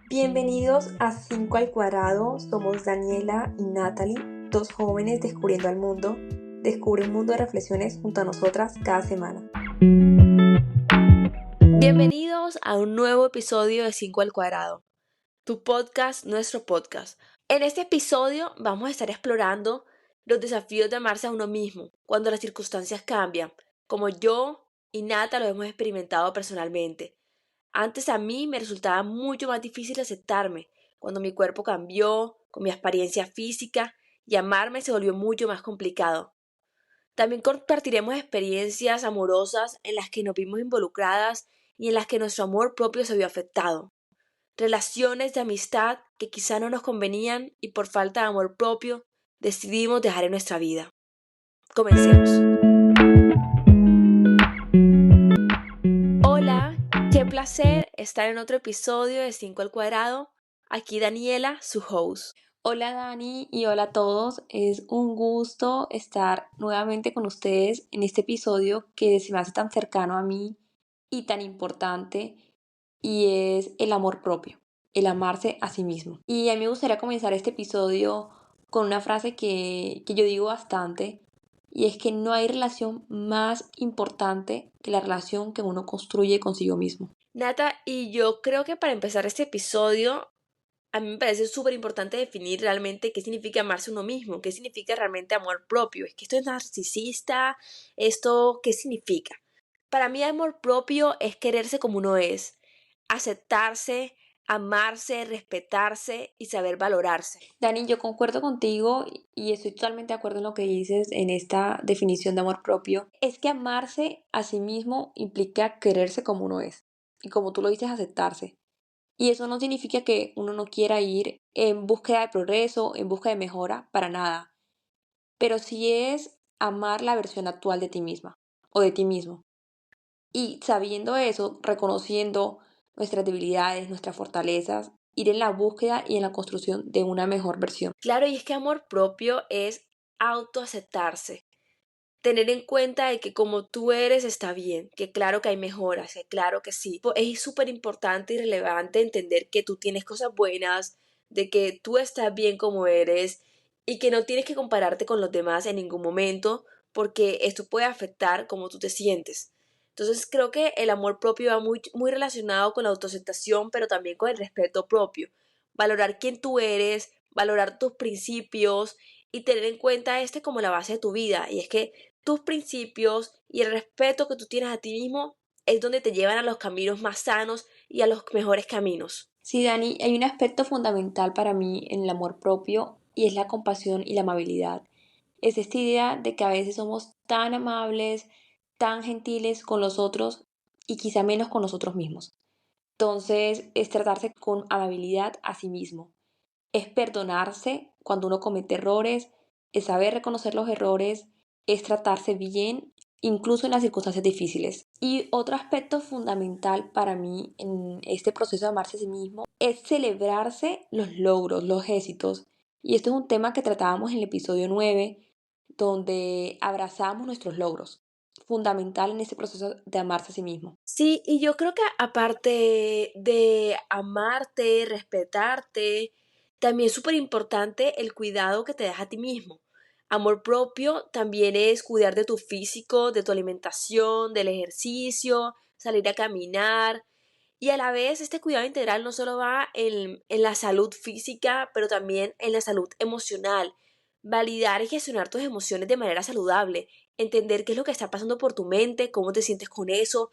Bienvenidos a 5 al cuadrado, somos Daniela y Natalie, dos jóvenes descubriendo al mundo. Descubre un mundo de reflexiones junto a nosotras cada semana. Bienvenidos a un nuevo episodio de 5 al cuadrado, tu podcast, nuestro podcast. En este episodio vamos a estar explorando los desafíos de amarse a uno mismo cuando las circunstancias cambian, como yo y Nata lo hemos experimentado personalmente. Antes a mí me resultaba mucho más difícil aceptarme cuando mi cuerpo cambió, con mi apariencia física, y amarme se volvió mucho más complicado. También compartiremos experiencias amorosas en las que nos vimos involucradas y en las que nuestro amor propio se vio afectado. Relaciones de amistad que quizá no nos convenían y por falta de amor propio decidimos dejar en nuestra vida. Comencemos. Hola, qué placer estar en otro episodio de 5 al cuadrado. Aquí Daniela, su host. Hola Dani y hola a todos, es un gusto estar nuevamente con ustedes en este episodio que se me hace tan cercano a mí y tan importante y es el amor propio, el amarse a sí mismo. Y a mí me gustaría comenzar este episodio con una frase que yo digo bastante y es que no hay relación más importante que la relación que uno construye consigo mismo. Nata, y yo creo que para empezar este episodio a mí me parece súper importante definir realmente qué significa amarse a uno mismo, qué significa realmente amor propio. ¿Es que esto es narcisista? ¿Esto qué significa? Para mí amor propio es quererse como uno es, aceptarse, amarse, respetarse y saber valorarse. Dani, yo concuerdo contigo y estoy totalmente de acuerdo en lo que dices en esta definición de amor propio. Es que amarse a sí mismo implica quererse como uno es y como tú lo dices, aceptarse. Y eso no significa que uno no quiera ir en búsqueda de progreso, en búsqueda de mejora, para nada. Pero sí es amar la versión actual de ti misma o de ti mismo. Y sabiendo eso, reconociendo nuestras debilidades, nuestras fortalezas, ir en la búsqueda y en la construcción de una mejor versión. Claro, y es que amor propio es autoaceptarse. Tener en cuenta de que como tú eres está bien, que claro que hay mejoras, que claro que sí. Es súper importante y relevante entender que tú tienes cosas buenas, de que tú estás bien como eres y que no tienes que compararte con los demás en ningún momento porque esto puede afectar cómo tú te sientes. Entonces creo que el amor propio va muy relacionado con la autoaceptación, pero también con el respeto propio. Valorar quién tú eres, valorar tus principios y tener en cuenta este como la base de tu vida. Y es que tus principios y el respeto que tú tienes a ti mismo es donde te llevan a los caminos más sanos y a los mejores caminos. Sí, Dani, hay un aspecto fundamental para mí en el amor propio y es la compasión y la amabilidad. Es esta idea de que a veces somos tan amables, tan gentiles con los otros y quizá menos con nosotros mismos. Entonces, es tratarse con amabilidad a sí mismo. Es perdonarse cuando uno comete errores, es saber reconocer los errores, es tratarse bien, incluso en las circunstancias difíciles. Y otro aspecto fundamental para mí en este proceso de amarse a sí mismo es celebrarse los logros, los éxitos. Y esto es un tema que tratábamos en el episodio 9, donde abrazamos nuestros logros. Fundamental en este proceso de amarse a sí mismo. Sí, y yo creo que aparte de amarte, respetarte, también es súper importante el cuidado que te das a ti mismo. Amor propio también es cuidar de tu físico, de tu alimentación, del ejercicio, salir a caminar. Y a la vez este cuidado integral no solo va en la salud física, pero también en la salud emocional. Validar y gestionar tus emociones de manera saludable, entender qué es lo que está pasando por tu mente, cómo te sientes con eso,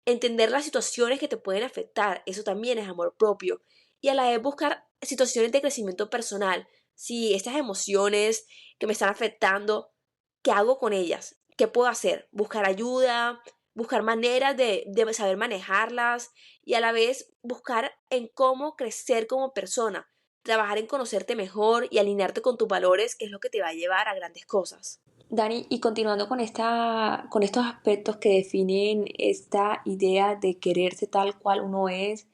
entender las situaciones que te pueden afectar, eso también es amor propio. Y a la vez buscar situaciones de crecimiento personal. Si estas emociones que me están afectando, ¿qué hago con ellas? ¿Qué puedo hacer? Buscar ayuda, buscar maneras de saber manejarlas y a la vez buscar en cómo crecer como persona, trabajar en conocerte mejor y alinearte con tus valores, que es lo que te va a llevar a grandes cosas. Dani, y continuando con estos aspectos que definen esta idea de quererse tal cual uno es,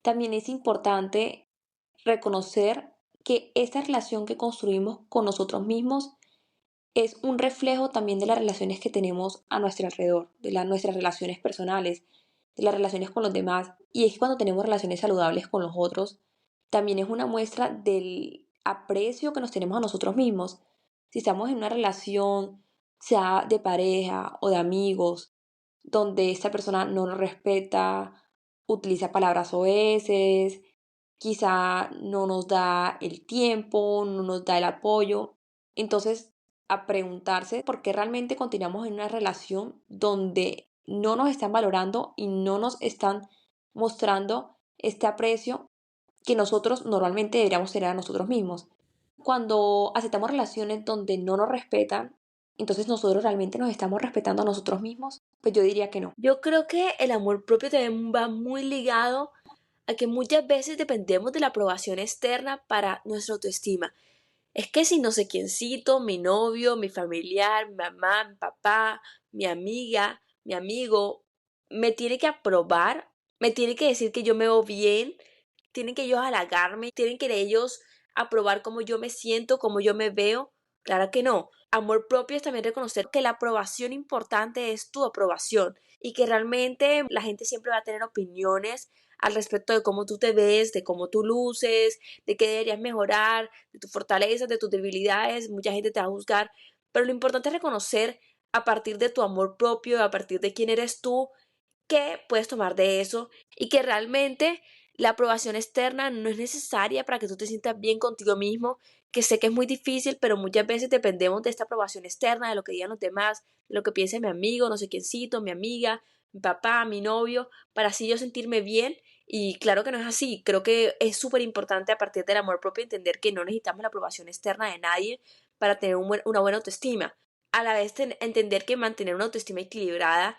también es importante reconocer que esta relación que construimos con nosotros mismos es un reflejo también de las relaciones que tenemos a nuestro alrededor, nuestras relaciones personales, de las relaciones con los demás. Y es que cuando tenemos relaciones saludables con los otros, también es una muestra del aprecio que nos tenemos a nosotros mismos. Si estamos en una relación, sea de pareja o de amigos, donde esta persona no nos respeta, utiliza palabras oeces, quizá no nos da el tiempo, no nos da el apoyo. Entonces, a preguntarse por qué realmente continuamos en una relación donde no nos están valorando y no nos están mostrando este aprecio que nosotros normalmente deberíamos tener a nosotros mismos. Cuando aceptamos relaciones donde no nos respetan, entonces nosotros realmente nos estamos respetando a nosotros mismos, pues yo diría que no. Yo creo que el amor propio también va muy ligado a que muchas veces dependemos de la aprobación externa para nuestra autoestima. Es que si no sé quiéncito, mi novio, mi familiar, mi mamá, mi papá, mi amiga, mi amigo, me tiene que aprobar, me tiene que decir que yo me veo bien, tienen que ellos halagarme, tienen que ellos aprobar cómo yo me siento, cómo yo me veo. Claro que no. Amor propio es también reconocer que la aprobación importante es tu aprobación y que realmente la gente siempre va a tener opiniones al respecto de cómo tú te ves, de cómo tú luces, de qué deberías mejorar, de tus fortalezas, de tus debilidades. Mucha gente te va a juzgar, pero lo importante es reconocer a partir de tu amor propio, a partir de quién eres tú, qué puedes tomar de eso y que realmente la aprobación externa no es necesaria para que tú te sientas bien contigo mismo, que sé que es muy difícil, pero muchas veces dependemos de esta aprobación externa, de lo que digan los demás, de lo que piense mi amigo, no sé quiéncito, mi amiga, mi papá, mi novio, para así yo sentirme bien. Y claro que no es así, creo que es súper importante a partir del amor propio entender que no necesitamos la aprobación externa de nadie para tener una buena autoestima. A la vez entender que mantener una autoestima equilibrada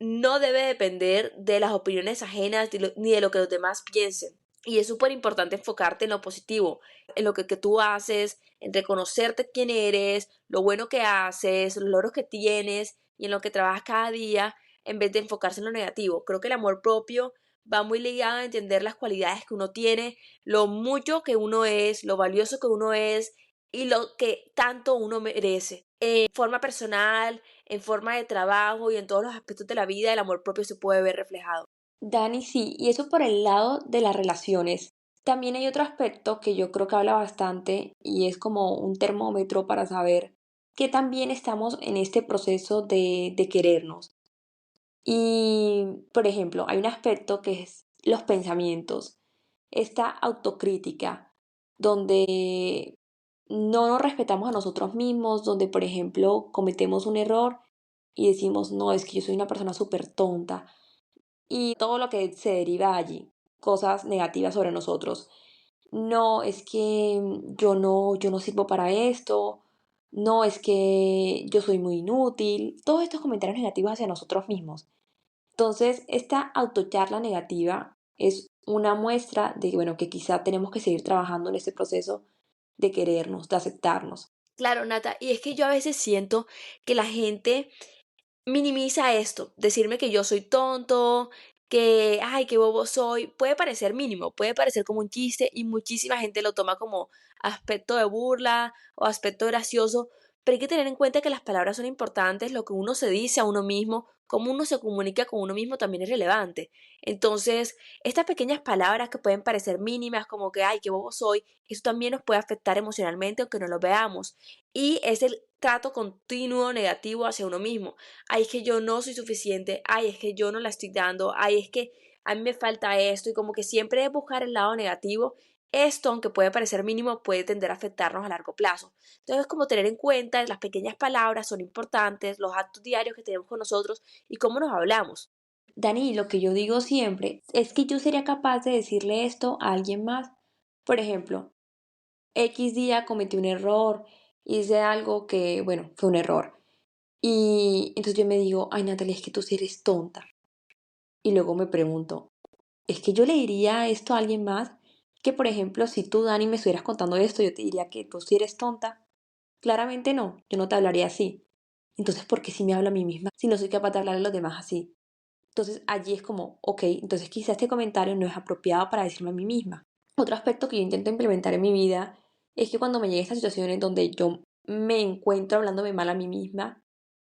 no debe depender de las opiniones ajenas ni de lo que los demás piensen. Y es súper importante enfocarte en lo positivo, en lo que tú haces, en reconocerte quién eres, lo bueno que haces, los logros que tienes y en lo que trabajas cada día, en vez de enfocarse en lo negativo. Creo que el amor propio va muy ligado a entender las cualidades que uno tiene, lo mucho que uno es, lo valioso que uno es y lo que tanto uno merece. En forma personal, en forma de trabajo y en todos los aspectos de la vida, el amor propio se puede ver reflejado. Dani, sí, y eso por el lado de las relaciones. También hay otro aspecto que yo creo que habla bastante y es como un termómetro para saber que también estamos en este proceso de querernos. Y, por ejemplo, hay un aspecto que es los pensamientos, esta autocrítica, donde no nos respetamos a nosotros mismos, donde, por ejemplo, cometemos un error y decimos, no, es que yo soy una persona súper tonta y todo lo que se deriva allí, cosas negativas sobre nosotros. No, es que yo no sirvo para esto, no, es que yo soy muy inútil, todos estos comentarios negativos hacia nosotros mismos. Entonces, esta autocharla negativa es una muestra de, bueno, que quizá tenemos que seguir trabajando en este proceso de querernos, de aceptarnos. Claro, Nata, y es que yo a veces siento que la gente minimiza esto, decirme que yo soy tonto, que, ay, qué bobo soy, puede parecer mínimo, puede parecer como un chiste y muchísima gente lo toma como aspecto de burla o aspecto gracioso, pero hay que tener en cuenta que las palabras son importantes, lo que uno se dice a uno mismo, cómo uno se comunica con uno mismo también es relevante. Entonces, estas pequeñas palabras que pueden parecer mínimas, como que, ay, qué bobo soy, eso también nos puede afectar emocionalmente aunque no lo veamos. Y es el trato continuo negativo hacia uno mismo. Ay, es que yo no soy suficiente, ay, es que yo no la estoy dando, ay, es que a mí me falta esto, y como que siempre es buscar el lado negativo. Esto, aunque puede parecer mínimo, puede tender a afectarnos a largo plazo. Entonces, como tener en cuenta las pequeñas palabras son importantes, los actos diarios que tenemos con nosotros y cómo nos hablamos. Dani, lo que yo digo siempre es que yo sería capaz de decirle esto a alguien más. Por ejemplo, X día cometí un error, hice algo que, bueno, fue un error. Y entonces yo me digo, ay Natalia, es que tú sí eres tonta. Y luego me pregunto, ¿es que yo le diría esto a alguien más? Que por ejemplo, si tú, Dani, me estuvieras contando esto, yo te diría que tú sí eres tonta. Claramente no, yo no te hablaría así. Entonces, ¿por qué si me hablo a mí misma si no soy capaz de hablar a los demás así? Entonces allí es como, ok, entonces quizás este comentario no es apropiado para decirme a mí misma. Otro aspecto que yo intento implementar en mi vida es que cuando me lleguen estas situaciones donde yo me encuentro hablándome mal a mí misma,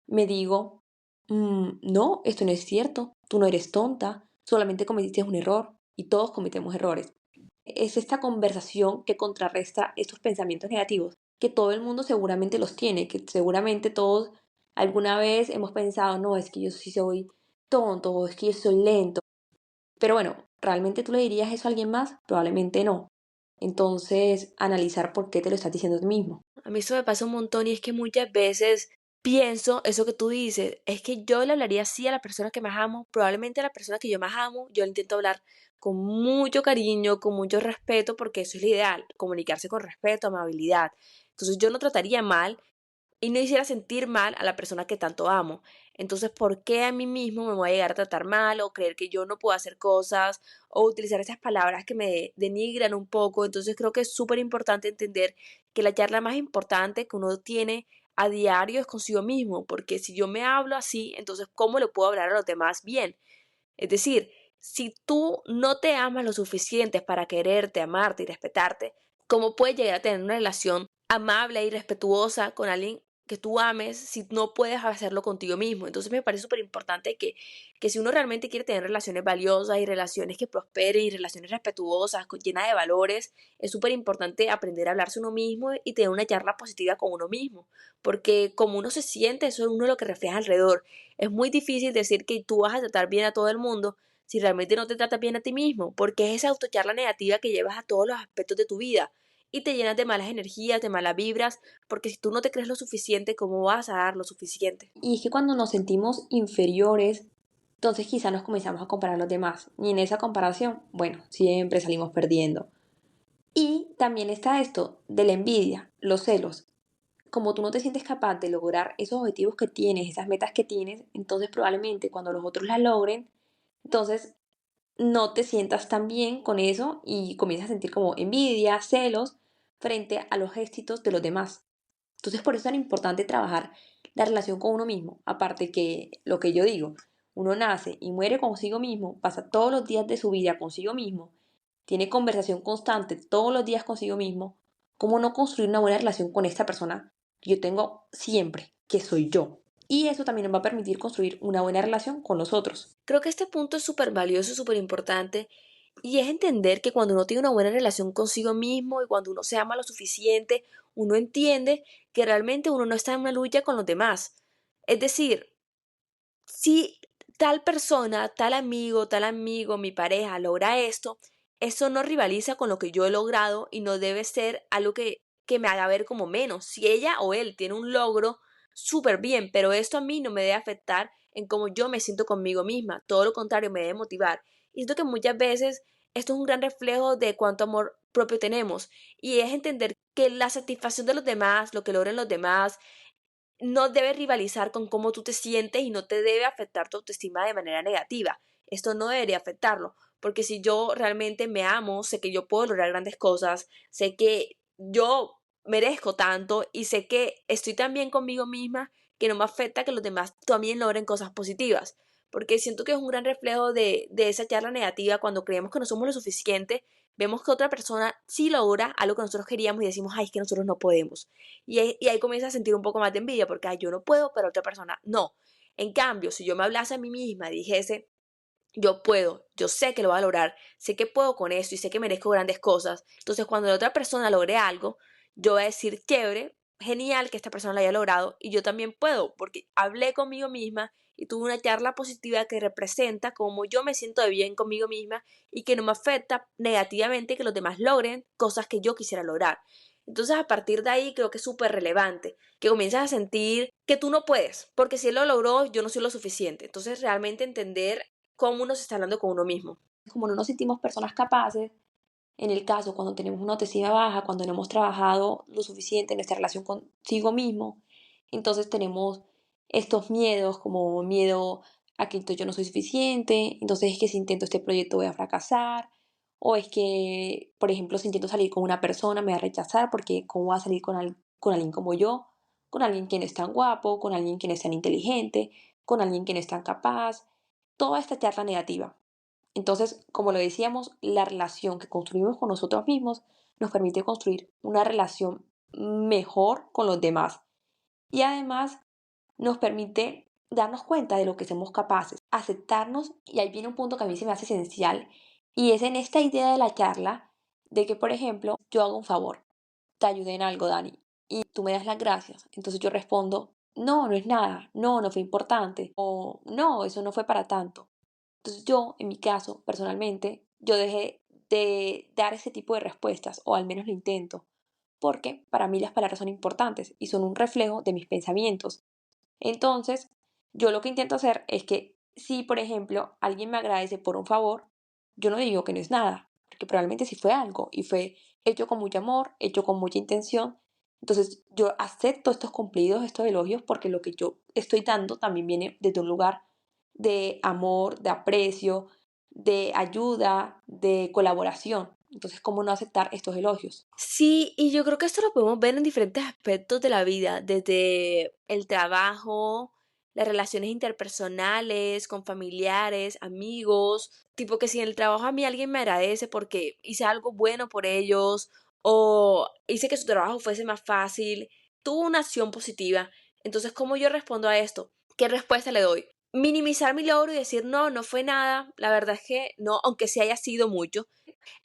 me digo, No, esto no es cierto, tú no eres tonta, solamente cometiste un error y todos cometemos errores. Es esta conversación que contrarresta estos pensamientos negativos, que todo el mundo seguramente los tiene, que seguramente todos alguna vez hemos pensado, no, es que yo sí soy tonto, o es que yo soy lento. Pero bueno, ¿realmente tú le dirías eso a alguien más? Probablemente no. Entonces, analizar por qué te lo estás diciendo a ti mismo. A mí eso me pasa un montón y es que muchas veces pienso eso que tú dices, es que yo le hablaría así a la persona que más amo, probablemente a la persona que yo más amo, yo le intento hablar con mucho cariño, con mucho respeto, porque eso es lo ideal, comunicarse con respeto, amabilidad. Entonces yo no trataría mal y no hiciera sentir mal a la persona que tanto amo. Entonces, ¿por qué a mí mismo me voy a llegar a tratar mal o creer que yo no puedo hacer cosas o utilizar esas palabras que me denigran un poco? Entonces, creo que es súper importante entender que la charla más importante que uno tiene a diario es consigo mismo, porque si yo me hablo así, entonces, ¿cómo le puedo hablar a los demás bien? Es decir, si tú no te amas lo suficiente para quererte, amarte y respetarte, ¿cómo puedes llegar a tener una relación amable y respetuosa con alguien que tú ames si no puedes hacerlo contigo mismo? Entonces me parece súper importante que si uno realmente quiere tener relaciones valiosas y relaciones que prosperen y relaciones respetuosas, llenas de valores, es súper importante aprender a hablarse uno mismo y tener una charla positiva con uno mismo, porque como uno se siente, eso es uno lo que refleja alrededor. Es muy difícil decir que tú vas a tratar bien a todo el mundo si realmente no te tratas bien a ti mismo, porque es esa autocharla negativa que llevas a todos los aspectos de tu vida y te llenas de malas energías, de malas vibras, porque si tú no te crees lo suficiente, ¿cómo vas a dar lo suficiente? Y es que cuando nos sentimos inferiores, entonces quizá nos comenzamos a comparar a los demás. Y en esa comparación, bueno, siempre salimos perdiendo. Y también está esto de la envidia, los celos. Como tú no te sientes capaz de lograr esos objetivos que tienes, esas metas que tienes, entonces probablemente cuando los otros las logren, entonces no te sientas tan bien con eso y comienzas a sentir como envidia, celos frente a los éxitos de los demás. Entonces por eso es tan importante trabajar la relación con uno mismo. Aparte que lo que yo digo, uno nace y muere consigo mismo, pasa todos los días de su vida consigo mismo, tiene conversación constante todos los días consigo mismo. ¿Cómo no construir una buena relación con esta persona que yo tengo siempre, que soy yo? Y eso también nos va a permitir construir una buena relación con los otros. Creo que este punto es súper valioso, súper importante, y es entender que cuando uno tiene una buena relación consigo mismo y cuando uno se ama lo suficiente, uno entiende que realmente uno no está en una lucha con los demás. Es decir, si tal persona, tal amigo, mi pareja logra esto, eso no rivaliza con lo que yo he logrado y no debe ser algo que me haga ver como menos. Si ella o él tiene un logro, súper bien, pero esto a mí no me debe afectar en cómo yo me siento conmigo misma. Todo lo contrario, me debe motivar. Y siento que muchas veces esto es un gran reflejo de cuánto amor propio tenemos. Y es entender que la satisfacción de los demás, lo que logren los demás, no debe rivalizar con cómo tú te sientes y no te debe afectar tu autoestima de manera negativa. Esto no debería afectarlo, porque si yo realmente me amo, sé que yo puedo lograr grandes cosas, sé que yo merezco tanto y sé que estoy tan bien conmigo misma que no me afecta que los demás también logren cosas positivas. Porque siento que es un gran reflejo de esa charla negativa cuando creemos que no somos lo suficiente, vemos que otra persona sí logra algo que nosotros queríamos y decimos, ay, es que nosotros no podemos. Y ahí comienza a sentir un poco más de envidia porque ay, yo no puedo, pero otra persona no. En cambio, si yo me hablase a mí misma, dijese, yo puedo, yo sé que lo voy a lograr, sé que puedo con esto y sé que merezco grandes cosas. Entonces, cuando la otra persona logre algo, yo voy a decir, chévere, genial que esta persona lo haya logrado y yo también puedo, porque hablé conmigo misma y tuve una charla positiva que representa cómo yo me siento de bien conmigo misma y que no me afecta negativamente que los demás logren cosas que yo quisiera lograr. Entonces, a partir de ahí creo que es súper relevante que comiences a sentir que tú no puedes, porque si él lo logró, yo no soy lo suficiente. Entonces, realmente entender cómo uno se está hablando con uno mismo. Como no nos sentimos personas capaces, en el caso cuando tenemos una autoestima baja, cuando no hemos trabajado lo suficiente en nuestra relación consigo mismo, entonces tenemos estos miedos como miedo a que entonces yo no soy suficiente, entonces es que si intento este proyecto voy a fracasar, o es que, por ejemplo, si intento salir con una persona me va a rechazar porque cómo va a salir con alguien como yo, con alguien que no es tan guapo, con alguien que no es tan inteligente, con alguien que no es tan capaz, toda esta charla negativa. Entonces, como lo decíamos, la relación que construimos con nosotros mismos nos permite construir una relación mejor con los demás y además nos permite darnos cuenta de lo que somos capaces, aceptarnos, y ahí viene un punto que a mí se me hace esencial, y es en esta idea de la charla de que, por ejemplo, yo hago un favor, te ayudé en algo, Dani, y tú me das las gracias. Entonces yo respondo, no, no es nada, no, no fue importante, o no, eso no fue para tanto. Entonces yo, en mi caso, personalmente, yo dejé de dar ese tipo de respuestas, o al menos lo intento, porque para mí las palabras son importantes y son un reflejo de mis pensamientos. Entonces, yo lo que intento hacer es que si, por ejemplo, alguien me agradece por un favor, yo no digo que no es nada, porque probablemente sí fue algo y fue hecho con mucho amor, hecho con mucha intención. Entonces, yo acepto estos cumplidos, estos elogios, porque lo que yo estoy dando también viene desde un lugar de amor, de aprecio, de ayuda, de colaboración. Entonces, ¿cómo no aceptar estos elogios? Sí, y yo creo que esto lo podemos ver en diferentes aspectos de la vida, desde el trabajo, las relaciones interpersonales, con familiares, amigos, tipo que si en el trabajo a mí alguien me agradece porque hice algo bueno por ellos o hice que su trabajo fuese más fácil, tuvo una acción positiva. Entonces, ¿cómo yo respondo a esto? ¿Qué respuesta le doy? Minimizar mi logro y decir, no, no fue nada, la verdad es que no, aunque sí haya sido mucho,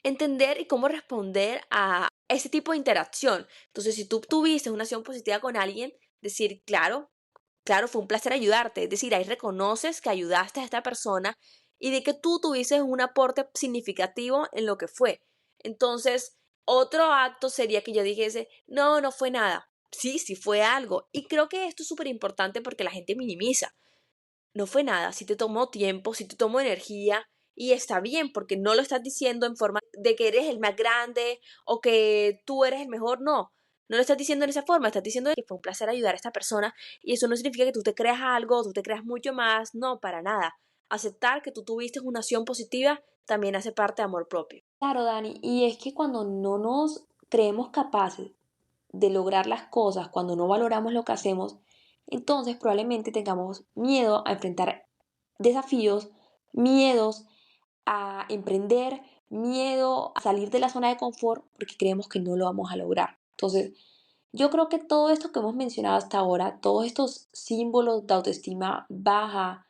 entender y cómo responder a ese tipo de interacción. Entonces, si tú tuviste una acción positiva con alguien, decir, claro, claro, fue un placer ayudarte. Es decir, ahí reconoces que ayudaste a esta persona y de que tú tuviste un aporte significativo en lo que fue. Entonces, otro acto sería que yo dijese, no, no fue nada. Sí, sí fue algo. Y creo que esto es súper importante porque la gente minimiza. No fue nada, si te tomó tiempo, si te tomó energía y está bien porque no lo estás diciendo en forma de que eres el más grande o que tú eres el mejor, no. No lo estás diciendo en esa forma, estás diciendo que fue un placer ayudar a esta persona y eso no significa que tú te creas algo, tú te creas mucho más, no, para nada. Aceptar que tú tuviste una acción positiva también hace parte de amor propio. Claro, Dani, y es que cuando no nos creemos capaces de lograr las cosas, cuando no valoramos lo que hacemos, entonces probablemente tengamos miedo a enfrentar desafíos, miedos a emprender, miedo a salir de la zona de confort porque creemos que no lo vamos a lograr. Entonces, yo creo que todo esto que hemos mencionado hasta ahora, todos estos símbolos de autoestima baja,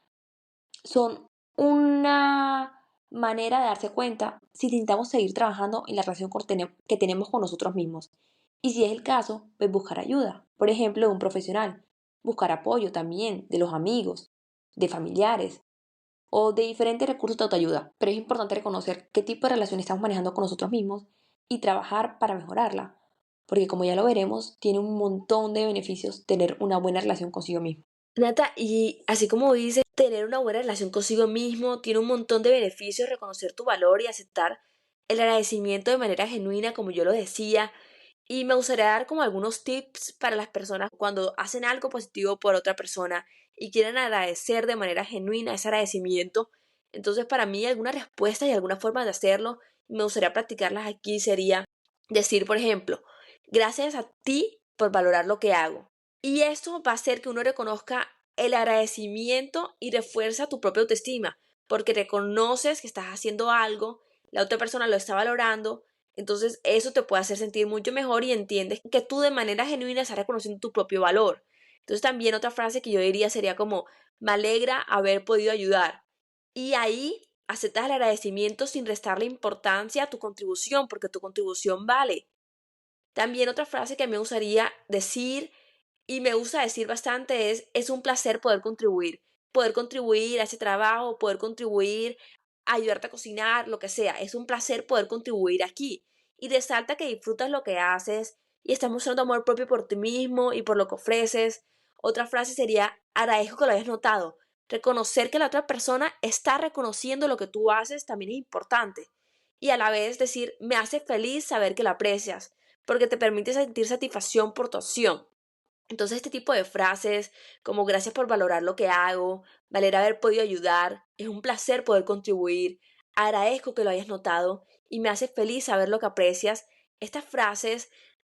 son una manera de darse cuenta si necesitamos seguir trabajando en la relación que tenemos con nosotros mismos. Y si es el caso, pues buscar ayuda, por ejemplo, de un profesional, buscar apoyo también de los amigos, de familiares o de diferentes recursos de autoayuda. Pero es importante reconocer qué tipo de relación estamos manejando con nosotros mismos y trabajar para mejorarla, porque como ya lo veremos, tiene un montón de beneficios tener una buena relación consigo mismo. Nata, y así como dice, tener una buena relación consigo mismo tiene un montón de beneficios, reconocer tu valor y aceptar el agradecimiento de manera genuina, como yo lo decía. Y me gustaría dar como algunos tips para las personas cuando hacen algo positivo por otra persona y quieren agradecer de manera genuina ese agradecimiento. Entonces, para mí, alguna respuesta y alguna forma de hacerlo, me gustaría practicarlas aquí, sería decir, por ejemplo, gracias a ti por valorar lo que hago. Y esto va a hacer que uno reconozca el agradecimiento y refuerza tu propia autoestima, porque reconoces que estás haciendo algo, la otra persona lo está valorando, entonces eso te puede hacer sentir mucho mejor y entiendes que tú de manera genuina estás reconociendo tu propio valor. Entonces también otra frase que yo diría sería como, me alegra haber podido ayudar. Y ahí aceptas el agradecimiento sin restarle importancia a tu contribución, porque tu contribución vale. También otra frase que me gustaría decir y me gusta decir bastante es un placer poder contribuir a ese trabajo, poder contribuir a ayudarte a cocinar, lo que sea, es un placer poder contribuir aquí. Y resalta que disfrutas lo que haces y estás mostrando amor propio por ti mismo y por lo que ofreces. Otra frase sería, agradezco que lo hayas notado. Reconocer que la otra persona está reconociendo lo que tú haces también es importante. Y a la vez decir, me hace feliz saber que lo aprecias, porque te permite sentir satisfacción por tu acción. Entonces, este tipo de frases como gracias por valorar lo que hago, valer haber podido ayudar, es un placer poder contribuir, agradezco que lo hayas notado y me hace feliz saber lo que aprecias. Estas frases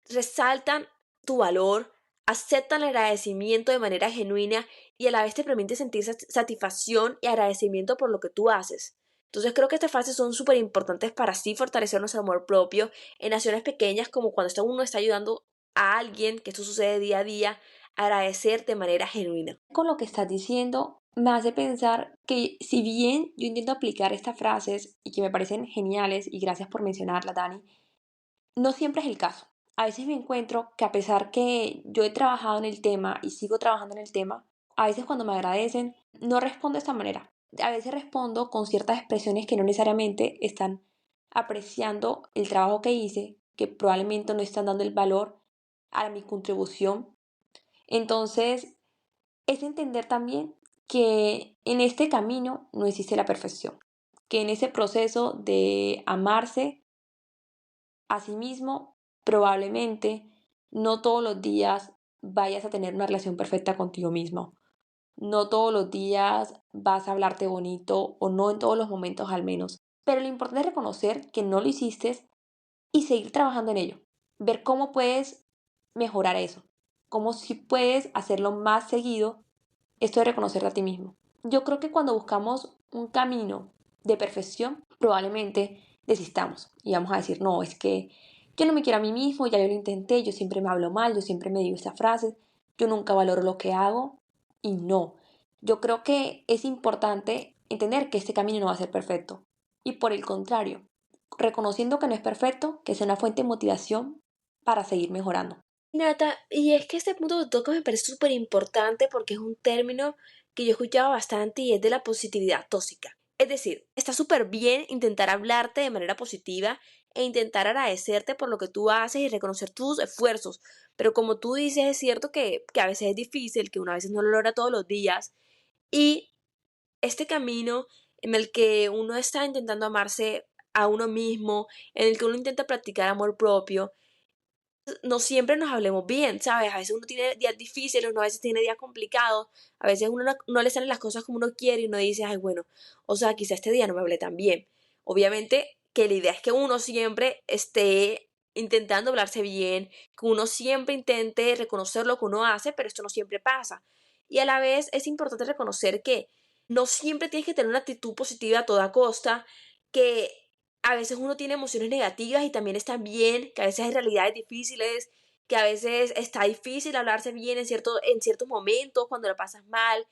resaltan tu valor, aceptan el agradecimiento de manera genuina y a la vez te permite sentir satisfacción y agradecimiento por lo que tú haces. Entonces creo que estas frases son súper importantes para así fortalecer nuestro amor propio en acciones pequeñas como cuando uno está ayudando a alguien, que esto sucede día a día, agradecer de manera genuina. Con lo que estás diciendo, me hace pensar que si bien yo intento aplicar estas frases y que me parecen geniales, y gracias por mencionarlas, Dani, no siempre es el caso. A veces me encuentro que a pesar que yo he trabajado en el tema y sigo trabajando en el tema, a veces cuando me agradecen, no respondo de esta manera. A veces respondo con ciertas expresiones que no necesariamente están apreciando el trabajo que hice, que probablemente no están dando el valor a mi contribución. Entonces, es entender también que en este camino no existe la perfección, que en ese proceso de amarse a sí mismo, probablemente no todos los días vayas a tener una relación perfecta contigo mismo. No todos los días vas a hablarte bonito o no en todos los momentos al menos. Pero lo importante es reconocer que no lo hiciste y seguir trabajando en ello. Ver cómo puedes mejorar eso. Cómo si puedes hacerlo más seguido, esto de reconocerte a ti mismo. Yo creo que cuando buscamos un camino de perfección, probablemente desistamos y vamos a decir, no, es que yo no me quiero a mí mismo, ya yo lo intenté, yo siempre me hablo mal, yo siempre me digo estas frases, yo nunca valoro lo que hago y no. Yo creo que es importante entender que este camino no va a ser perfecto y por el contrario, reconociendo que no es perfecto, que sea una fuente de motivación para seguir mejorando. Nata, y es que este punto que tocas me parece súper importante porque es un término que yo escuchaba bastante y es de la positividad tóxica. Es decir, está súper bien intentar hablarte de manera positiva e intentar agradecerte por lo que tú haces y reconocer tus esfuerzos. Pero como tú dices, es cierto que a veces es difícil, que uno a veces no lo logra todos los días. Y este camino en el que uno está intentando amarse a uno mismo, en el que uno intenta practicar amor propio, no siempre nos hablemos bien, ¿sabes? A veces uno tiene días difíciles, uno a veces tiene días complicados, a veces uno no le salen las cosas como uno quiere y uno dice, ay, bueno, o sea, quizá este día no me hablé tan bien. Obviamente que la idea es que uno siempre esté intentando hablarse bien, que uno siempre intente reconocer lo que uno hace, pero esto no siempre pasa. Y a la vez es importante reconocer que no siempre tienes que tener una actitud positiva a toda costa, que a veces uno tiene emociones negativas y también están bien, que a veces hay realidades difíciles, que a veces está difícil hablarse bien en ciertos momentos, cuando la pasas mal,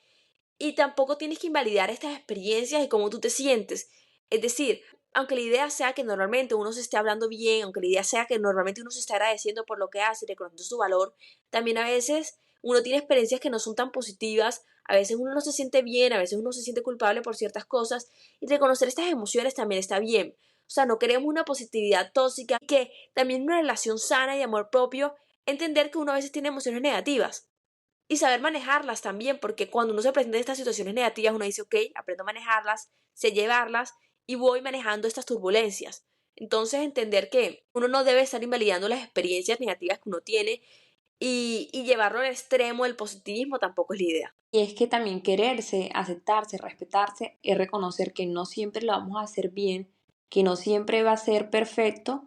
y tampoco tienes que invalidar estas experiencias y cómo tú te sientes. Es decir, aunque la idea sea que normalmente uno se esté hablando bien, aunque la idea sea que normalmente uno se está agradeciendo por lo que hace y reconociendo su valor, también a veces uno tiene experiencias que no son tan positivas, a veces uno no se siente bien, a veces uno se siente culpable por ciertas cosas, y reconocer estas emociones también está bien. O sea, no queremos una positividad tóxica, que también una relación sana y de amor propio, entender que uno a veces tiene emociones negativas y saber manejarlas también, porque cuando uno se presenta en estas situaciones negativas, uno dice, ok, aprendo a manejarlas, sé llevarlas y voy manejando estas turbulencias. Entonces, entender que uno no debe estar invalidando las experiencias negativas que uno tiene y llevarlo al extremo del positivismo tampoco es la idea. Y es que también quererse, aceptarse, respetarse, es reconocer que no siempre lo vamos a hacer bien, que no siempre va a ser perfecto.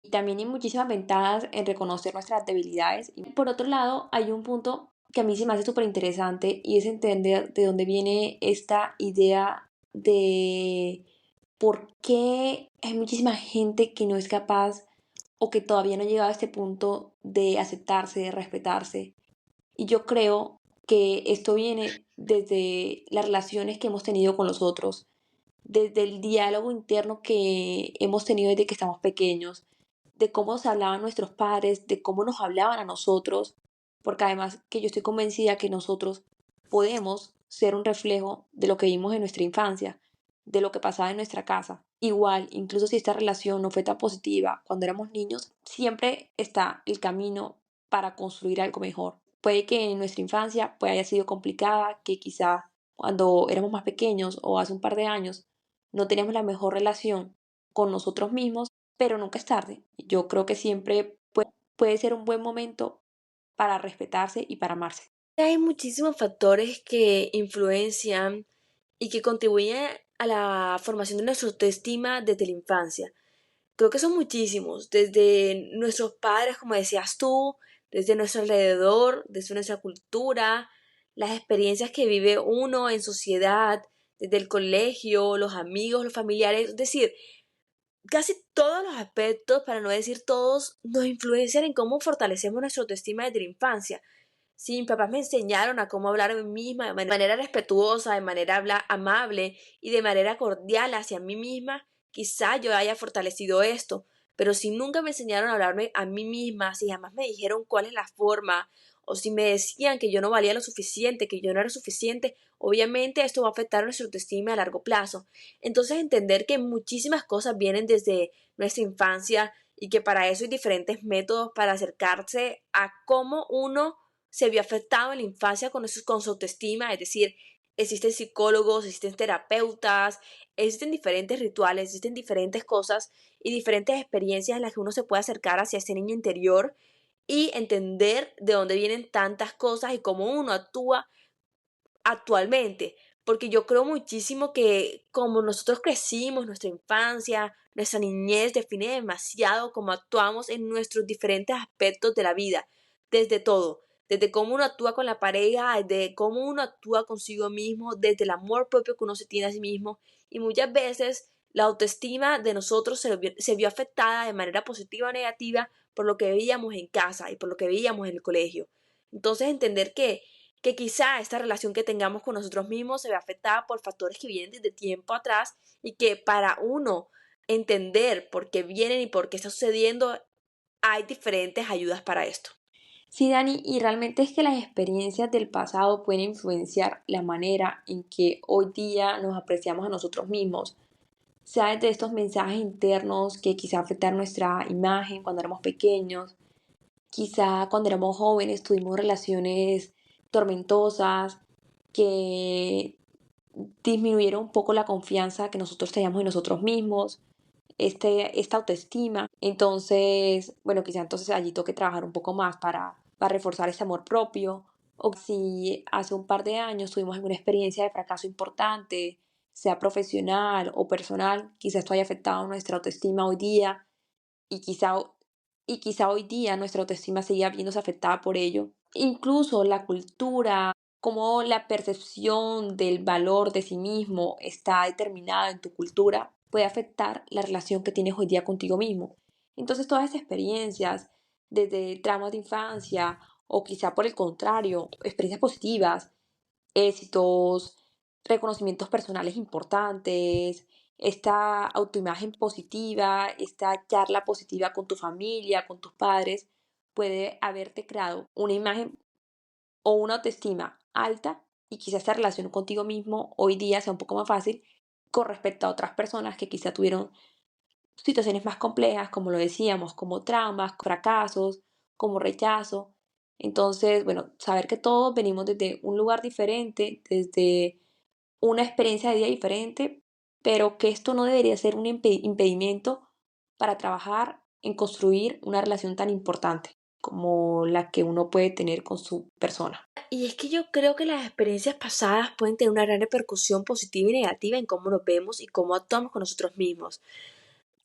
Y también hay muchísimas ventajas en reconocer nuestras debilidades. Y por otro lado, hay un punto que a mí se me hace súper interesante y es entender de dónde viene esta idea de por qué hay muchísima gente que no es capaz o que todavía no ha llegado a este punto de aceptarse, de respetarse. Y yo creo que esto viene desde las relaciones que hemos tenido con los otros, desde el diálogo interno que hemos tenido desde que estamos pequeños, de cómo se hablaban nuestros padres, de cómo nos hablaban a nosotros, porque además que yo estoy convencida que nosotros podemos ser un reflejo de lo que vimos en nuestra infancia, de lo que pasaba en nuestra casa. Igual, incluso si esta relación no fue tan positiva cuando éramos niños, siempre está el camino para construir algo mejor. Puede que en nuestra infancia pues haya sido complicada, que quizá cuando éramos más pequeños o hace un par de años no teníamos la mejor relación con nosotros mismos, pero nunca es tarde. Yo creo que siempre puede ser un buen momento para respetarse y para amarse. Hay muchísimos factores que influencian y que contribuyen a la formación de nuestra autoestima desde la infancia. Creo que son muchísimos, desde nuestros padres, como decías tú, desde nuestro alrededor, desde nuestra cultura, las experiencias que vive uno en sociedad, desde el colegio, los amigos, los familiares, es decir, casi todos los aspectos, para no decir todos, nos influencian en cómo fortalecemos nuestra autoestima desde la infancia. Si mis papás me enseñaron a cómo hablar a mí misma de manera respetuosa, de manera amable y de manera cordial hacia mí misma, quizá yo haya fortalecido esto. Pero si nunca me enseñaron a hablarme a mí misma, si jamás me dijeron cuál es la forma, o si me decían que yo no valía lo suficiente, que yo no era suficiente, obviamente esto va a afectar nuestra autoestima a largo plazo. Entonces entender que muchísimas cosas vienen desde nuestra infancia y que para eso hay diferentes métodos para acercarse a cómo uno se vio afectado en la infancia con su autoestima, es decir, existen psicólogos, existen terapeutas, existen diferentes rituales, existen diferentes cosas y diferentes experiencias en las que uno se puede acercar hacia ese niño interior y entender de dónde vienen tantas cosas y cómo uno actúa actualmente, porque yo creo muchísimo que como nosotros crecimos, nuestra infancia, nuestra niñez define demasiado cómo actuamos en nuestros diferentes aspectos de la vida, desde todo, desde cómo uno actúa con la pareja, desde cómo uno actúa consigo mismo, desde el amor propio que uno se tiene a sí mismo, y muchas veces la autoestima de nosotros se vio afectada de manera positiva o negativa por lo que veíamos en casa y por lo que veíamos en el colegio. Entonces entender que quizá esta relación que tengamos con nosotros mismos se ve afectada por factores que vienen desde tiempo atrás y que para uno entender por qué vienen y por qué está sucediendo, hay diferentes ayudas para esto. Sí, Dani, y realmente es que las experiencias del pasado pueden influenciar la manera en que hoy día nos apreciamos a nosotros mismos, sea desde estos mensajes internos que quizá afectan nuestra imagen cuando éramos pequeños, quizá cuando éramos jóvenes tuvimos relaciones tormentosas que disminuyeron un poco la confianza que nosotros teníamos en nosotros mismos, esta autoestima. Entonces, bueno, quizá entonces allí toque trabajar un poco más para reforzar ese amor propio. O si hace un par de años tuvimos alguna experiencia de fracaso importante, sea profesional o personal, quizá esto haya afectado nuestra autoestima hoy día y quizá hoy día nuestra autoestima siga viéndose afectada por ello. Incluso la cultura, cómo la percepción del valor de sí mismo está determinada en tu cultura, puede afectar la relación que tienes hoy día contigo mismo. Entonces todas esas experiencias, desde traumas de infancia o quizá por el contrario, experiencias positivas, éxitos, reconocimientos personales importantes, esta autoimagen positiva, esta charla positiva con tu familia, con tus padres, puede haberte creado una imagen o una autoestima alta y quizás esta relación contigo mismo hoy día sea un poco más fácil con respecto a otras personas que quizá tuvieron situaciones más complejas, como lo decíamos, como traumas, fracasos, como rechazo. Entonces, bueno, saber que todos venimos desde un lugar diferente, desde una experiencia de vida diferente, pero que esto no debería ser un impedimento para trabajar en construir una relación tan importante como la que uno puede tener con su persona. Y es que yo creo que las experiencias pasadas pueden tener una gran repercusión positiva y negativa en cómo nos vemos y cómo actuamos con nosotros mismos.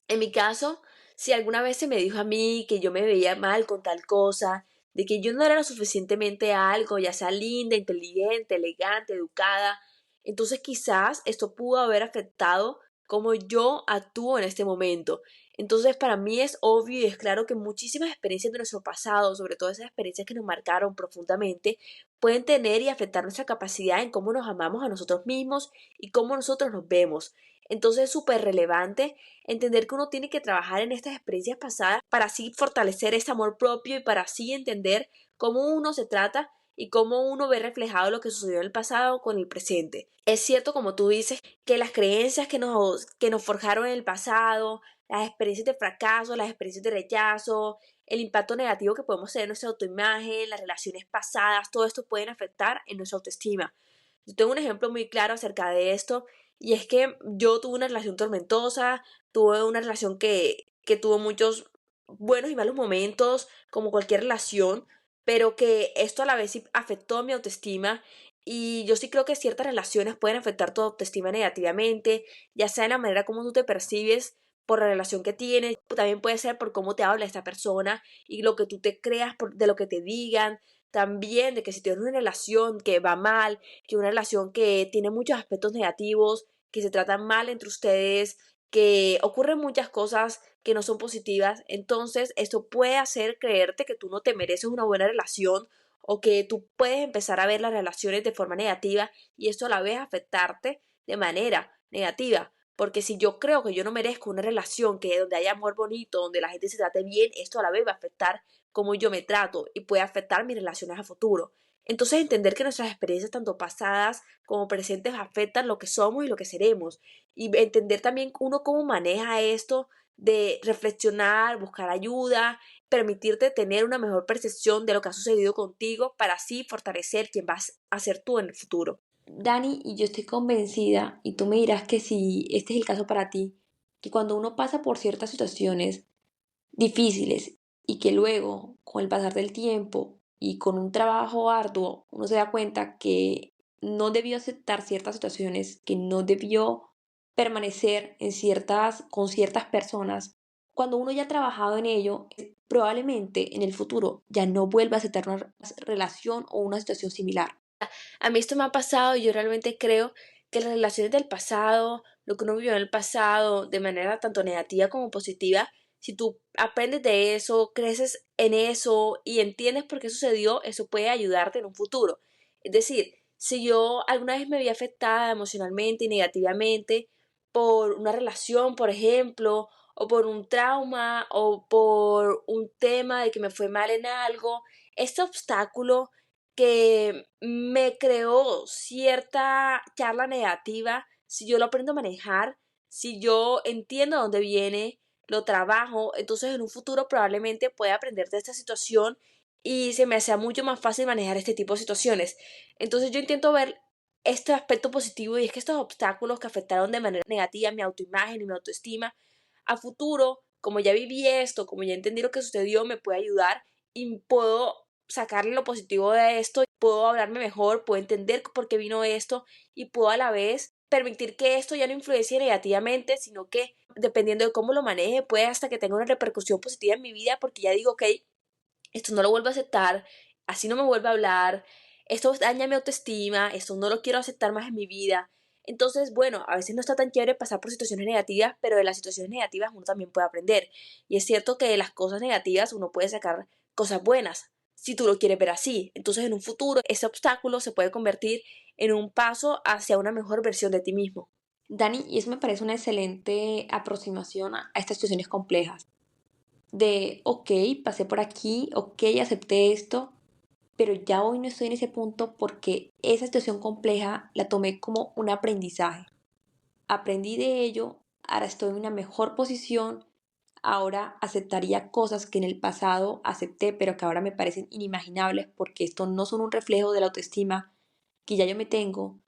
En mi caso, si alguna vez se me dijo a mí que yo me veía mal con tal cosa, de que yo no era lo suficientemente algo, ya sea linda, inteligente, elegante, educada, entonces quizás esto pudo haber afectado cómo yo actúo en este momento. Entonces para mí es obvio y es claro que muchísimas experiencias de nuestro pasado, sobre todo esas experiencias que nos marcaron profundamente, pueden tener y afectar nuestra capacidad en cómo nos amamos a nosotros mismos y cómo nosotros nos vemos. Entonces es súper relevante entender que uno tiene que trabajar en estas experiencias pasadas para así fortalecer ese amor propio y para así entender cómo uno se trata y cómo uno ve reflejado lo que sucedió en el pasado con el presente. Es cierto, como tú dices, que las creencias que nos forjaron en el pasado, las experiencias de fracaso, las experiencias de rechazo, el impacto negativo que podemos tener en nuestra autoimagen, las relaciones pasadas, todo esto pueden afectar en nuestra autoestima. Yo tengo un ejemplo muy claro acerca de esto y es que yo tuve una relación tormentosa, tuve una relación que tuvo muchos buenos y malos momentos, como cualquier relación, pero que esto a la vez sí afectó mi autoestima y yo sí creo que ciertas relaciones pueden afectar tu autoestima negativamente, ya sea en la manera como tú te percibes por la relación que tienes, también puede ser por cómo te habla esta persona y lo que tú te creas de lo que te digan, también de que si tienes una relación que va mal, que una relación que tiene muchos aspectos negativos, que se tratan mal entre ustedes, que ocurren muchas cosas que no son positivas, entonces esto puede hacer creerte que tú no te mereces una buena relación o que tú puedes empezar a ver las relaciones de forma negativa y esto a la vez afectarte de manera negativa. Porque si yo creo que yo no merezco una relación que donde haya amor bonito, donde la gente se trate bien, esto a la vez va a afectar cómo yo me trato y puede afectar mis relaciones a futuro. Entonces entender que nuestras experiencias tanto pasadas como presentes afectan lo que somos y lo que seremos. Y entender también uno cómo maneja esto de reflexionar, buscar ayuda, permitirte tener una mejor percepción de lo que ha sucedido contigo para así fortalecer quien vas a ser tú en el futuro. Dani, y yo estoy convencida, y tú me dirás que si este es el caso para ti, que cuando uno pasa por ciertas situaciones difíciles y que luego, con el pasar del tiempo y con un trabajo arduo, uno se da cuenta que no debió aceptar ciertas situaciones, que no debió permanecer con ciertas personas. Cuando uno ya ha trabajado en ello, probablemente en el futuro ya no vuelva a aceptar una relación o una situación similar. A mí esto me ha pasado y yo realmente creo que las relaciones del pasado, lo que uno vivió en el pasado, de manera tanto negativa como positiva, si tú aprendes de eso, creces en eso y entiendes por qué sucedió, eso puede ayudarte en un futuro. Es decir, si yo alguna vez me vi afectada emocionalmente y negativamente por una relación, por ejemplo, o por un trauma, o por un tema de que me fue mal en algo, este obstáculo que me creó cierta charla negativa, si yo lo aprendo a manejar, si yo entiendo de dónde viene, lo trabajo, entonces en un futuro probablemente pueda aprender de esta situación y se me hace mucho más fácil manejar este tipo de situaciones. Entonces yo intento ver este aspecto positivo y es que estos obstáculos que afectaron de manera negativa mi autoimagen y mi autoestima, a futuro, como ya viví esto, como ya entendí lo que sucedió, me puede ayudar y puedo sacarle lo positivo de esto, puedo hablarme mejor, puedo entender por qué vino esto y puedo a la vez permitir que esto ya no influencie negativamente, sino que dependiendo de cómo lo maneje, puede hasta que tenga una repercusión positiva en mi vida porque ya digo, ok, esto no lo vuelvo a aceptar, así no me vuelve a hablar, esto daña mi autoestima, esto no lo quiero aceptar más en mi vida. Entonces, bueno, a veces no está tan chévere pasar por situaciones negativas, pero de las situaciones negativas uno también puede aprender. Y es cierto que de las cosas negativas uno puede sacar cosas buenas, si tú lo quieres ver así. Entonces, en un futuro, ese obstáculo se puede convertir en un paso hacia una mejor versión de ti mismo. Dani, y eso me parece una excelente aproximación a estas situaciones complejas. De, ok, pasé por aquí, ok, acepté esto, pero ya hoy no estoy en ese punto porque esa situación compleja la tomé como un aprendizaje. Aprendí de ello, ahora estoy en una mejor posición, ahora aceptaría cosas que en el pasado acepté, pero que ahora me parecen inimaginables porque esto no son un reflejo de la autoestima que ya yo me tengo,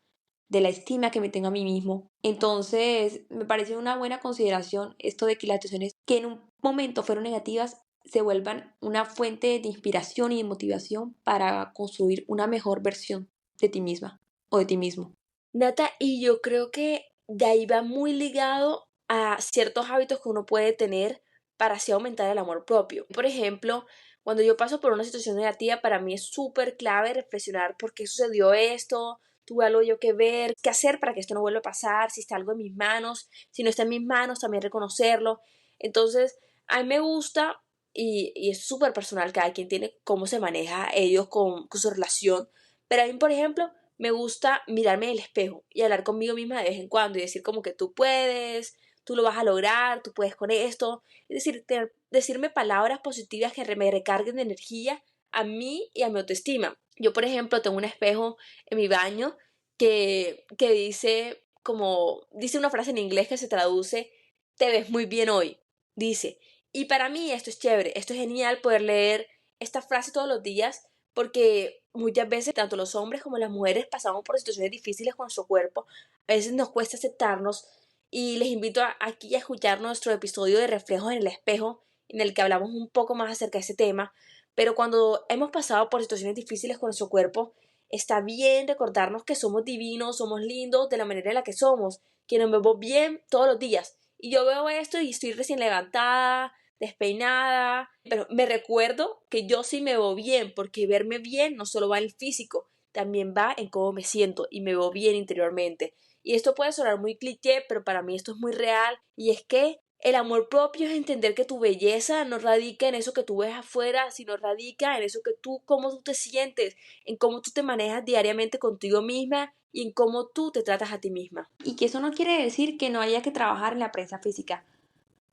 de la estima que me tengo a mí mismo. Entonces, me parece una buena consideración esto de que las situaciones que en un momento fueron negativas se vuelvan una fuente de inspiración y de motivación para construir una mejor versión de ti misma o de ti mismo. Nata, y yo creo que de ahí va muy ligado a ciertos hábitos que uno puede tener para así aumentar el amor propio. Por ejemplo, cuando yo paso por una situación negativa, para mí es súper clave reflexionar por qué sucedió esto, tuve algo yo que ver, qué hacer para que esto no vuelva a pasar, si está algo en mis manos, si no está en mis manos, también reconocerlo. Entonces, a mí me gusta, y es súper personal, cada quien tiene cómo se maneja ellos con su relación, pero a mí, por ejemplo, me gusta mirarme en el espejo y hablar conmigo misma de vez en cuando y decir como que tú puedes, tú lo vas a lograr, tú puedes con esto. Es decir, decirme palabras positivas que me recarguen de energía a mí y a mi autoestima. Yo, por ejemplo, tengo un espejo en mi baño que dice como, dice una frase en inglés que se traduce, te ves muy bien hoy, dice. Y para mí esto es chévere, esto es genial poder leer esta frase todos los días porque muchas veces tanto los hombres como las mujeres pasamos por situaciones difíciles con nuestro cuerpo, a veces nos cuesta aceptarnos y les invito aquí a escuchar nuestro episodio de Reflejos en el Espejo en el que hablamos un poco más acerca de ese tema, pero cuando hemos pasado por situaciones difíciles con nuestro cuerpo, está bien recordarnos que somos divinos, somos lindos de la manera en la que somos, que nos vemos bien todos los días. Y yo veo esto y estoy recién levantada, despeinada, pero me recuerdo que yo sí me veo bien, porque verme bien no solo va en el físico, también va en cómo me siento y me veo bien interiormente. Y esto puede sonar muy cliché, pero para mí esto es muy real y es que El amor propio es entender que tu belleza no radica en eso que tú ves afuera, sino radica en eso que tú, cómo tú te sientes, en cómo tú te manejas diariamente contigo misma y en cómo tú te tratas a ti misma. Y que eso no quiere decir que no haya que trabajar en la prensa física,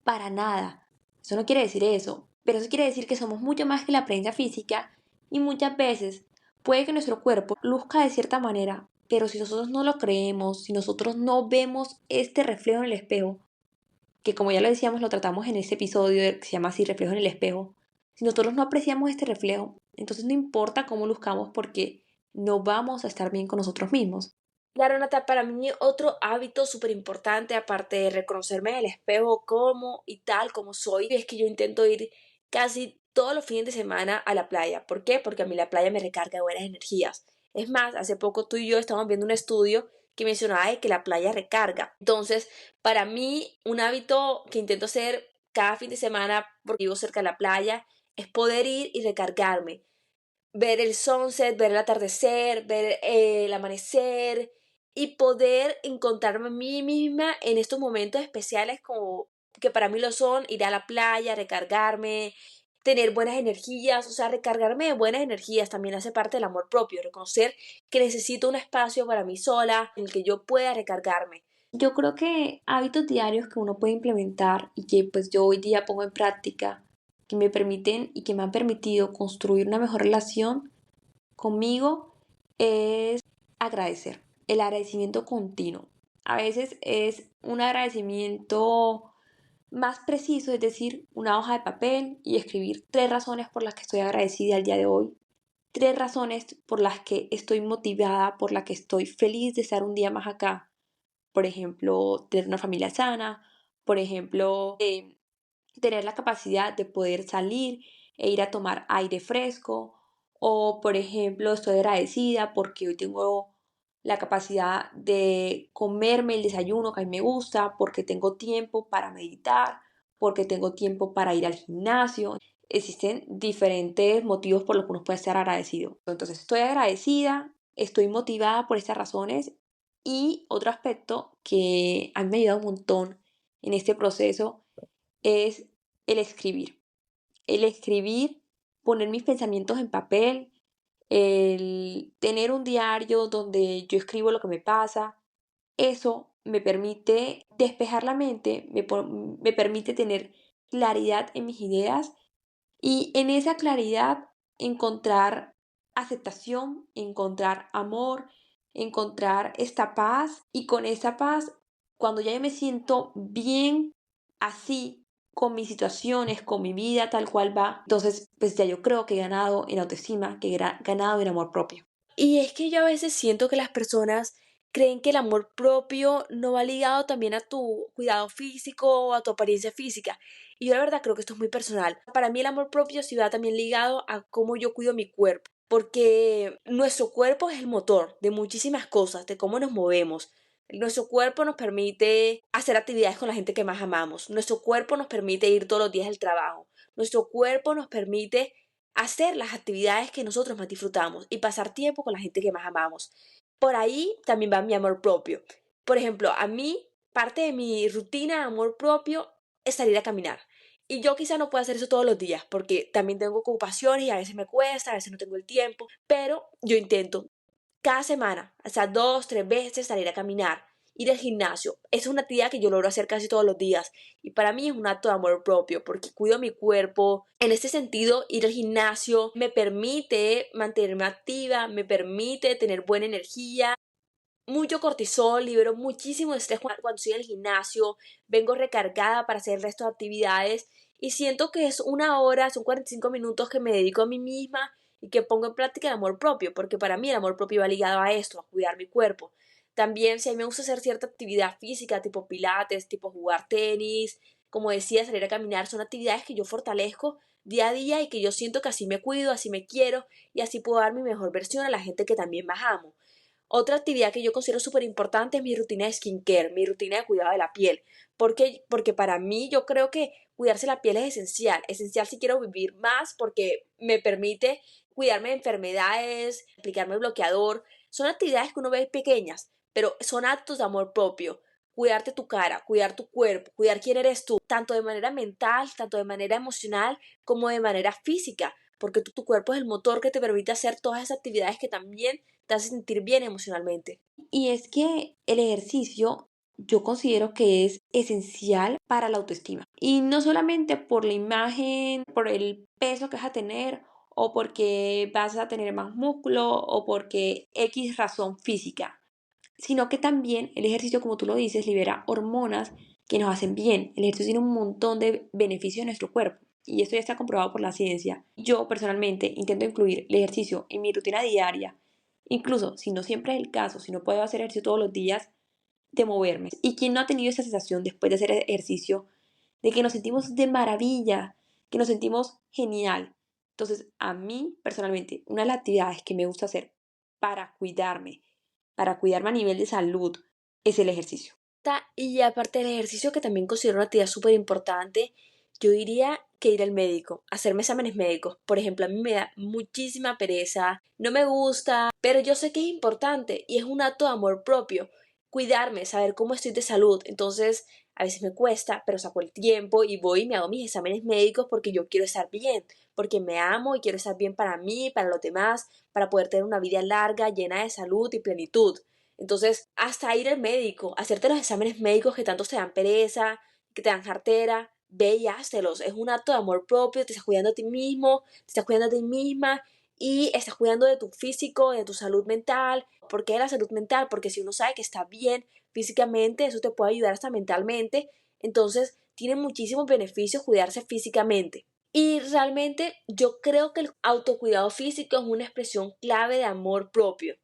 para nada. Eso no quiere decir eso, pero eso quiere decir que somos mucho más que la apariencia física y muchas veces puede que nuestro cuerpo luzca de cierta manera, pero si nosotros no lo creemos, si nosotros no vemos este reflejo en el espejo, que como ya lo decíamos, lo tratamos en este episodio que se llama así, reflejo en el espejo, si nosotros no apreciamos este reflejo, entonces no importa cómo luzcamos porque no vamos a estar bien con nosotros mismos. Claro, Nata, para mí otro hábito súper importante, aparte de reconocerme en el espejo como y tal como soy, es que yo intento ir casi todos los fines de semana a la playa. ¿Por qué? Porque a mí la playa me recarga buenas energías. Es más, hace poco tú y yo estábamos viendo un estudio que mencionaba de que la playa recarga. Entonces, para mí, un hábito que intento hacer cada fin de semana, porque vivo cerca de la playa, es poder ir y recargarme, ver el sunset, ver el atardecer, ver el amanecer y poder encontrarme a mí misma en estos momentos especiales como que para mí lo son, ir a la playa, recargarme, tener buenas energías, o sea, recargarme de buenas energías también hace parte del amor propio, reconocer que necesito un espacio para mí sola en el que yo pueda recargarme. Yo creo que hábitos diarios que uno puede implementar y que pues yo hoy día pongo en práctica, que me permiten y que me han permitido construir una mejor relación conmigo, es agradecer, el agradecimiento continuo. A veces es un agradecimiento más preciso, es decir, una hoja de papel y escribir 3 razones por las que estoy agradecida el día de hoy, 3 razones por las que estoy motivada, por las que estoy feliz de estar un día más acá. Por ejemplo, tener una familia sana, por ejemplo, tener la capacidad de poder salir e ir a tomar aire fresco, o por ejemplo, estoy agradecida porque hoy tengo la capacidad de comerme el desayuno que a mí me gusta, porque tengo tiempo para meditar, porque tengo tiempo para ir al gimnasio. Existen diferentes motivos por los que uno puede estar agradecido. Entonces, estoy agradecida, estoy motivada por estas razones y otro aspecto que a mí me ha ayudado un montón en este proceso es el escribir. El escribir, poner mis pensamientos en papel, el tener un diario donde yo escribo lo que me pasa, eso me permite despejar la mente, me permite tener claridad en mis ideas y en esa claridad encontrar aceptación, encontrar amor, encontrar esta paz y con esa paz, cuando ya yo me siento bien así, con mis situaciones, con mi vida tal cual va, entonces pues ya yo creo que he ganado en autoestima, que he ganado en amor propio. Y es que yo a veces siento que las personas creen que el amor propio no va ligado también a tu cuidado físico o a tu apariencia física. Y yo la verdad creo que esto es muy personal. Para mí el amor propio sí va también ligado a cómo yo cuido mi cuerpo. Porque nuestro cuerpo es el motor de muchísimas cosas, de cómo nos movemos. Nuestro cuerpo nos permite hacer actividades con la gente que más amamos. Nuestro cuerpo nos permite ir todos los días al trabajo. Nuestro cuerpo nos permite hacer las actividades que nosotros más disfrutamos y pasar tiempo con la gente que más amamos. Por ahí también va mi amor propio. Por ejemplo, a mí parte de mi rutina de amor propio es salir a caminar. Y yo quizá no puedo hacer eso todos los días porque también tengo ocupaciones y a veces me cuesta, a veces no tengo el tiempo, pero yo intento cada semana, hasta 2, 3 veces salir a caminar, ir al gimnasio. Es una actividad que yo logro hacer casi todos los días y para mí es un acto de amor propio porque cuido mi cuerpo. En este sentido, ir al gimnasio me permite mantenerme activa, me permite tener buena energía, mucho cortisol, libero muchísimo estrés cuando estoy en el gimnasio, vengo recargada para hacer el resto de actividades y siento que es una hora, son 45 minutos que me dedico a mí misma y que pongo en práctica el amor propio, porque para mí el amor propio va ligado a esto, a cuidar mi cuerpo. También si a mí me gusta hacer cierta actividad física, tipo pilates, tipo jugar tenis, como decía, salir a caminar, son actividades que yo fortalezco día a día y que yo siento que así me cuido, así me quiero y así puedo dar mi mejor versión a la gente que también más amo. Otra actividad que yo considero súper importante es mi rutina de skincare, mi rutina de cuidado de la piel. Porque para mí yo creo que cuidarse la piel es esencial. Esencial si quiero vivir más porque me permite cuidarme de enfermedades, aplicarme el bloqueador. Son actividades que uno ve pequeñas, pero son actos de amor propio. cuidarte tu cara, cuidar tu cuerpo, cuidar quién eres tú, tanto de manera mental, tanto de manera emocional, como de manera física, porque tu cuerpo es el motor que te permite hacer todas esas actividades que también te hacen sentir bien emocionalmente. Y es que el ejercicio yo considero que es esencial para la autoestima. Y no solamente por la imagen, por el peso que vas a tener, o porque vas a tener más músculo, o porque X razón física, sino que también el ejercicio, como tú lo dices, libera hormonas que nos hacen bien. El ejercicio tiene un montón de beneficios en nuestro cuerpo y esto ya está comprobado por la ciencia. Yo personalmente intento incluir el ejercicio en mi rutina diaria, incluso si no siempre es el caso, si no puedo hacer ejercicio todos los días, de moverme. ¿Y quién no ha tenido esa sensación después de hacer ejercicio de que nos sentimos de maravilla, que nos sentimos genial? Entonces, a mí personalmente, una de las actividades que me gusta hacer para cuidarme, a nivel de salud, es el ejercicio. Y aparte del ejercicio, que también considero una actividad súper importante, yo diría que ir al médico, hacerme exámenes médicos. Por ejemplo, a mí me da muchísima pereza, no me gusta, pero yo sé que es importante y es un acto de amor propio. Cuidarme, saber cómo estoy de salud. Entonces, a veces me cuesta, pero saco el tiempo y voy y me hago mis exámenes médicos porque yo quiero estar bien, porque me amo y quiero estar bien para mí, para los demás, para poder tener una vida larga, llena de salud y plenitud. Entonces, hasta ir al médico, hacerte los exámenes médicos que tanto te dan pereza, que te dan jartera, ve y hácelos. Es un acto de amor propio, te estás cuidando a ti mismo, te estás cuidando a ti misma y estás cuidando de tu físico, de tu salud mental. ¿Por qué de la salud mental? Porque si uno sabe que está bien físicamente, eso te puede ayudar hasta mentalmente. Entonces, tiene muchísimos beneficios cuidarse físicamente. Y realmente yo creo que el autocuidado físico es una expresión clave de amor propio,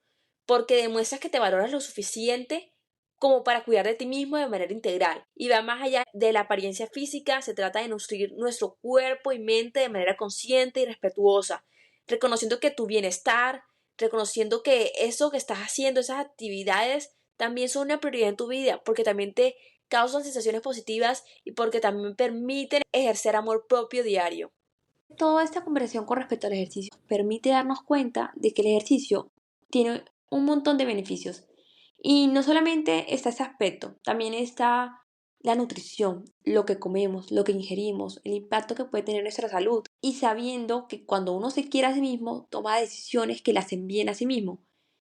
porque demuestras que te valoras lo suficiente como para cuidar de ti mismo de manera integral. Y va más allá de la apariencia física, se trata de nutrir nuestro cuerpo y mente de manera consciente y respetuosa, reconociendo que tu bienestar, reconociendo que eso que estás haciendo, esas actividades, también son una prioridad en tu vida, porque también te causan sensaciones positivas y porque también permiten ejercer amor propio diario. Toda esta conversación con respecto al ejercicio permite darnos cuenta de que el ejercicio tiene un montón de beneficios. Y no solamente está ese aspecto, también está la nutrición, lo que comemos, lo que ingerimos, el impacto que puede tener en nuestra salud. Y sabiendo que cuando uno se quiere a sí mismo, toma decisiones que le hacen bien a sí mismo.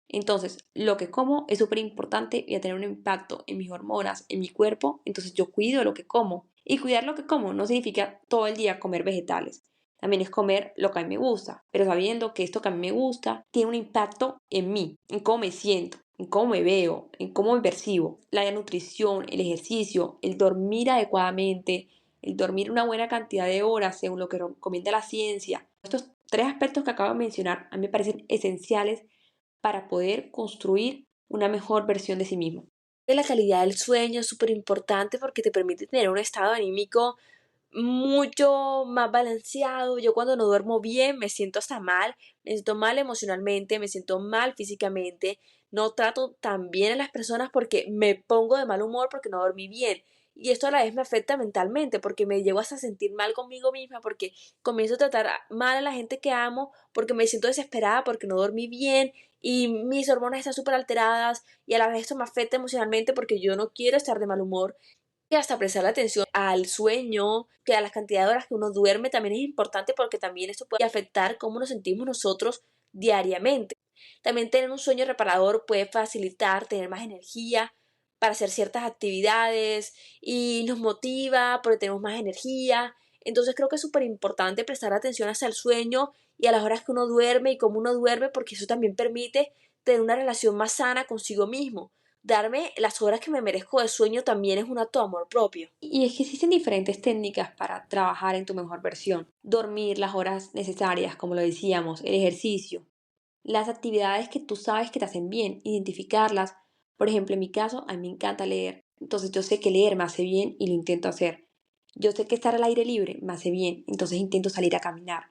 Entonces, lo que como es súper importante y va a tener un impacto en mis hormonas, en mi cuerpo. Entonces, yo cuido lo que como. Y cuidar lo que como no significa todo el día comer vegetales. También es comer lo que a mí me gusta, pero sabiendo que esto que a mí me gusta tiene un impacto en mí, en cómo me siento, en cómo me veo, en cómo me percibo. La nutrición, el ejercicio, el dormir adecuadamente, el dormir una buena cantidad de horas según lo que recomienda la ciencia. Estos tres aspectos que acabo de mencionar a mí me parecen esenciales para poder construir una mejor versión de sí mismo. La calidad del sueño es súper importante porque te permite tener un estado anímico mucho más balanceado. Yo cuando no duermo bien me siento hasta mal, me siento mal emocionalmente, me siento mal físicamente, no trato tan bien a las personas porque me pongo de mal humor porque no dormí bien. Y esto a la vez me afecta mentalmente porque me llego hasta a sentir mal conmigo misma, porque comienzo a tratar mal a la gente que amo, porque me siento desesperada porque no dormí bien y mis hormonas están súper alteradas y a la vez esto me afecta emocionalmente porque yo no quiero estar de mal humor. Y hasta prestar atención al sueño, que a la cantidad de horas que uno duerme también es importante porque también esto puede afectar cómo nos sentimos nosotros diariamente. También tener un sueño reparador puede facilitar tener más energía para hacer ciertas actividades y nos motiva porque tenemos más energía. Entonces creo que es súper importante prestar atención hacia el sueño y a las horas que uno duerme y cómo uno duerme, porque eso también permite tener una relación más sana consigo mismo. Darme las horas que me merezco de sueño también es un acto de amor propio. Y es que existen diferentes técnicas para trabajar en tu mejor versión. Dormir las horas necesarias, como lo decíamos, el ejercicio, las actividades que tú sabes que te hacen bien, identificarlas. Por ejemplo, en mi caso, a mí me encanta leer. Entonces yo sé que leer me hace bien y lo intento hacer. Yo sé que estar al aire libre me hace bien, entonces intento salir a caminar.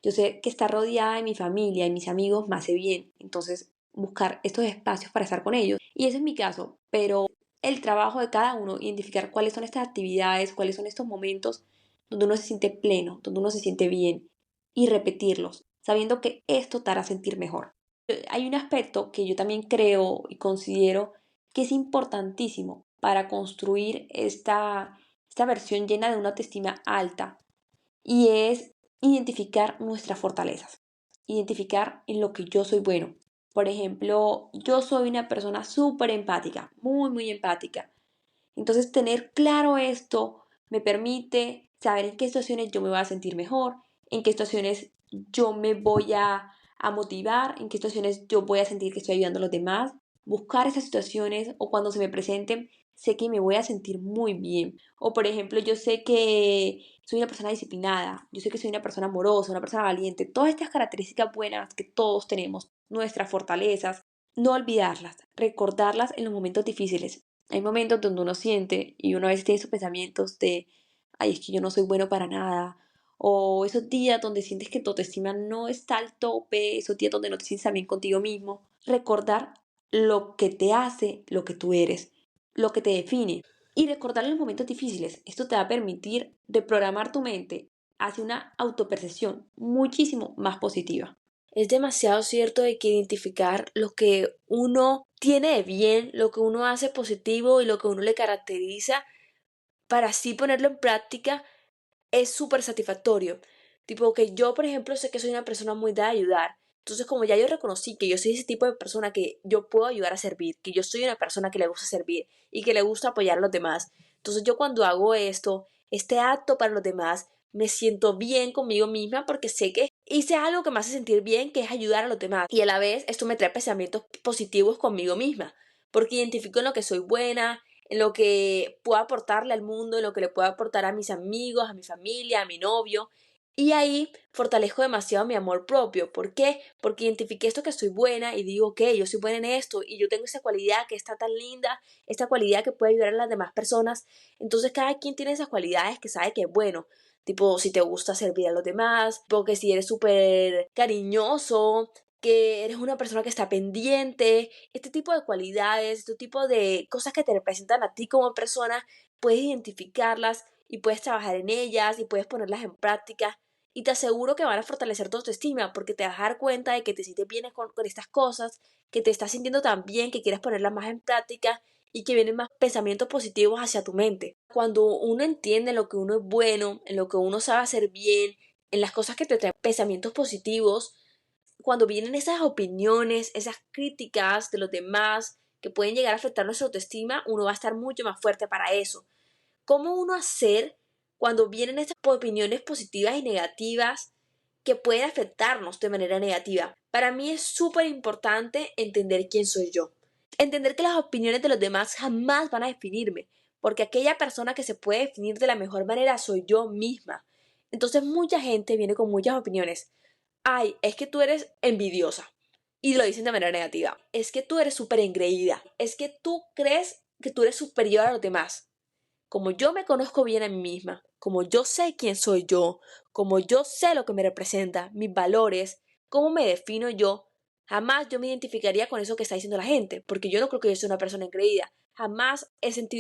Yo sé que estar rodeada de mi familia y mis amigos me hace bien, entonces buscar estos espacios para estar con ellos. Y ese es mi caso, pero el trabajo de cada uno, identificar cuáles son estas actividades, cuáles son estos momentos donde uno se siente pleno, donde uno se siente bien y repetirlos, sabiendo que esto te hará sentir mejor. Hay un aspecto que yo también creo y considero que es importantísimo para construir esta versión llena de una autoestima alta y es identificar nuestras fortalezas, identificar en lo que yo soy bueno. Por ejemplo, yo soy una persona súper empática, muy, muy empática. Entonces, tener claro esto me permite saber en qué situaciones yo me voy a sentir mejor, en qué situaciones yo me voy a motivar, en qué situaciones yo voy a sentir que estoy ayudando a los demás. Buscar esas situaciones o cuando se me presenten, sé que me voy a sentir muy bien. O por ejemplo, yo sé que soy una persona disciplinada, yo sé que soy una persona amorosa, una persona valiente. Todas estas características buenas que todos tenemos, nuestras fortalezas, no olvidarlas, recordarlas en los momentos difíciles. Hay momentos donde uno siente y uno a veces tiene esos pensamientos de, ay, es que yo no soy bueno para nada. O esos días donde sientes que tu autoestima no está al tope, esos días donde no te sientes bien contigo mismo. Recordar lo que te hace lo que tú eres, lo que te define. Y recordar los momentos difíciles. Esto te va a permitir reprogramar tu mente hacia una autopercepción muchísimo más positiva. Es demasiado cierto de que identificar lo que uno tiene de bien, lo que uno hace positivo y lo que uno le caracteriza para así ponerlo en práctica es súper satisfactorio. Tipo que yo, por ejemplo, sé que soy una persona muy de ayudar. Entonces, como ya yo reconocí que yo soy ese tipo de persona que yo puedo ayudar a servir, que yo soy una persona que le gusta servir y que le gusta apoyar a los demás. Entonces, yo cuando hago esto, este acto para los demás, me siento bien conmigo misma porque sé que hice algo que me hace sentir bien, que es ayudar a los demás. Y a la vez, esto me trae pensamientos positivos conmigo misma, porque identifico en lo que soy buena, en lo que puedo aportarle al mundo, en lo que le puedo aportar a mis amigos, a mi familia, a mi novio. Y ahí fortalezco demasiado mi amor propio. ¿Por qué? Porque identifiqué esto que soy buena y digo, ok, yo soy buena en esto y yo tengo esa cualidad que está tan linda, esta cualidad que puede ayudar a las demás personas. Entonces cada quien tiene esas cualidades que sabe que es bueno. Tipo, si te gusta servir a los demás, porque si eres súper cariñoso, que eres una persona que está pendiente, este tipo de cualidades, este tipo de cosas que te representan a ti como persona, puedes identificarlas y puedes trabajar en ellas y puedes ponerlas en práctica. Y te aseguro que van a fortalecer tu autoestima porque te vas a dar cuenta de que te sientes bien con estas cosas, que te estás sintiendo tan bien que quieres ponerlas más en práctica y que vienen más pensamientos positivos hacia tu mente. Cuando uno entiende en lo que uno es bueno, en lo que uno sabe hacer bien, en las cosas que te traen pensamientos positivos, cuando vienen esas opiniones, esas críticas de los demás que pueden llegar a afectar nuestra autoestima, uno va a estar mucho más fuerte para eso. ¿Cómo uno hacer cuando vienen estas opiniones positivas y negativas que pueden afectarnos de manera negativa? Para mí es súper importante entender quién soy yo. Entender que las opiniones de los demás jamás van a definirme, porque aquella persona que se puede definir de la mejor manera soy yo misma. Entonces mucha gente viene con muchas opiniones. Ay, es que tú eres envidiosa. Y lo dicen de manera negativa. Es que tú eres súper engreída. Es que tú crees que tú eres superior a los demás. Como yo me conozco bien a mí misma, como yo sé quién soy yo, como yo sé lo que me representa, mis valores, cómo me defino yo, jamás yo me identificaría con eso que está diciendo la gente, porque yo no creo que yo sea una persona engreída. Jamás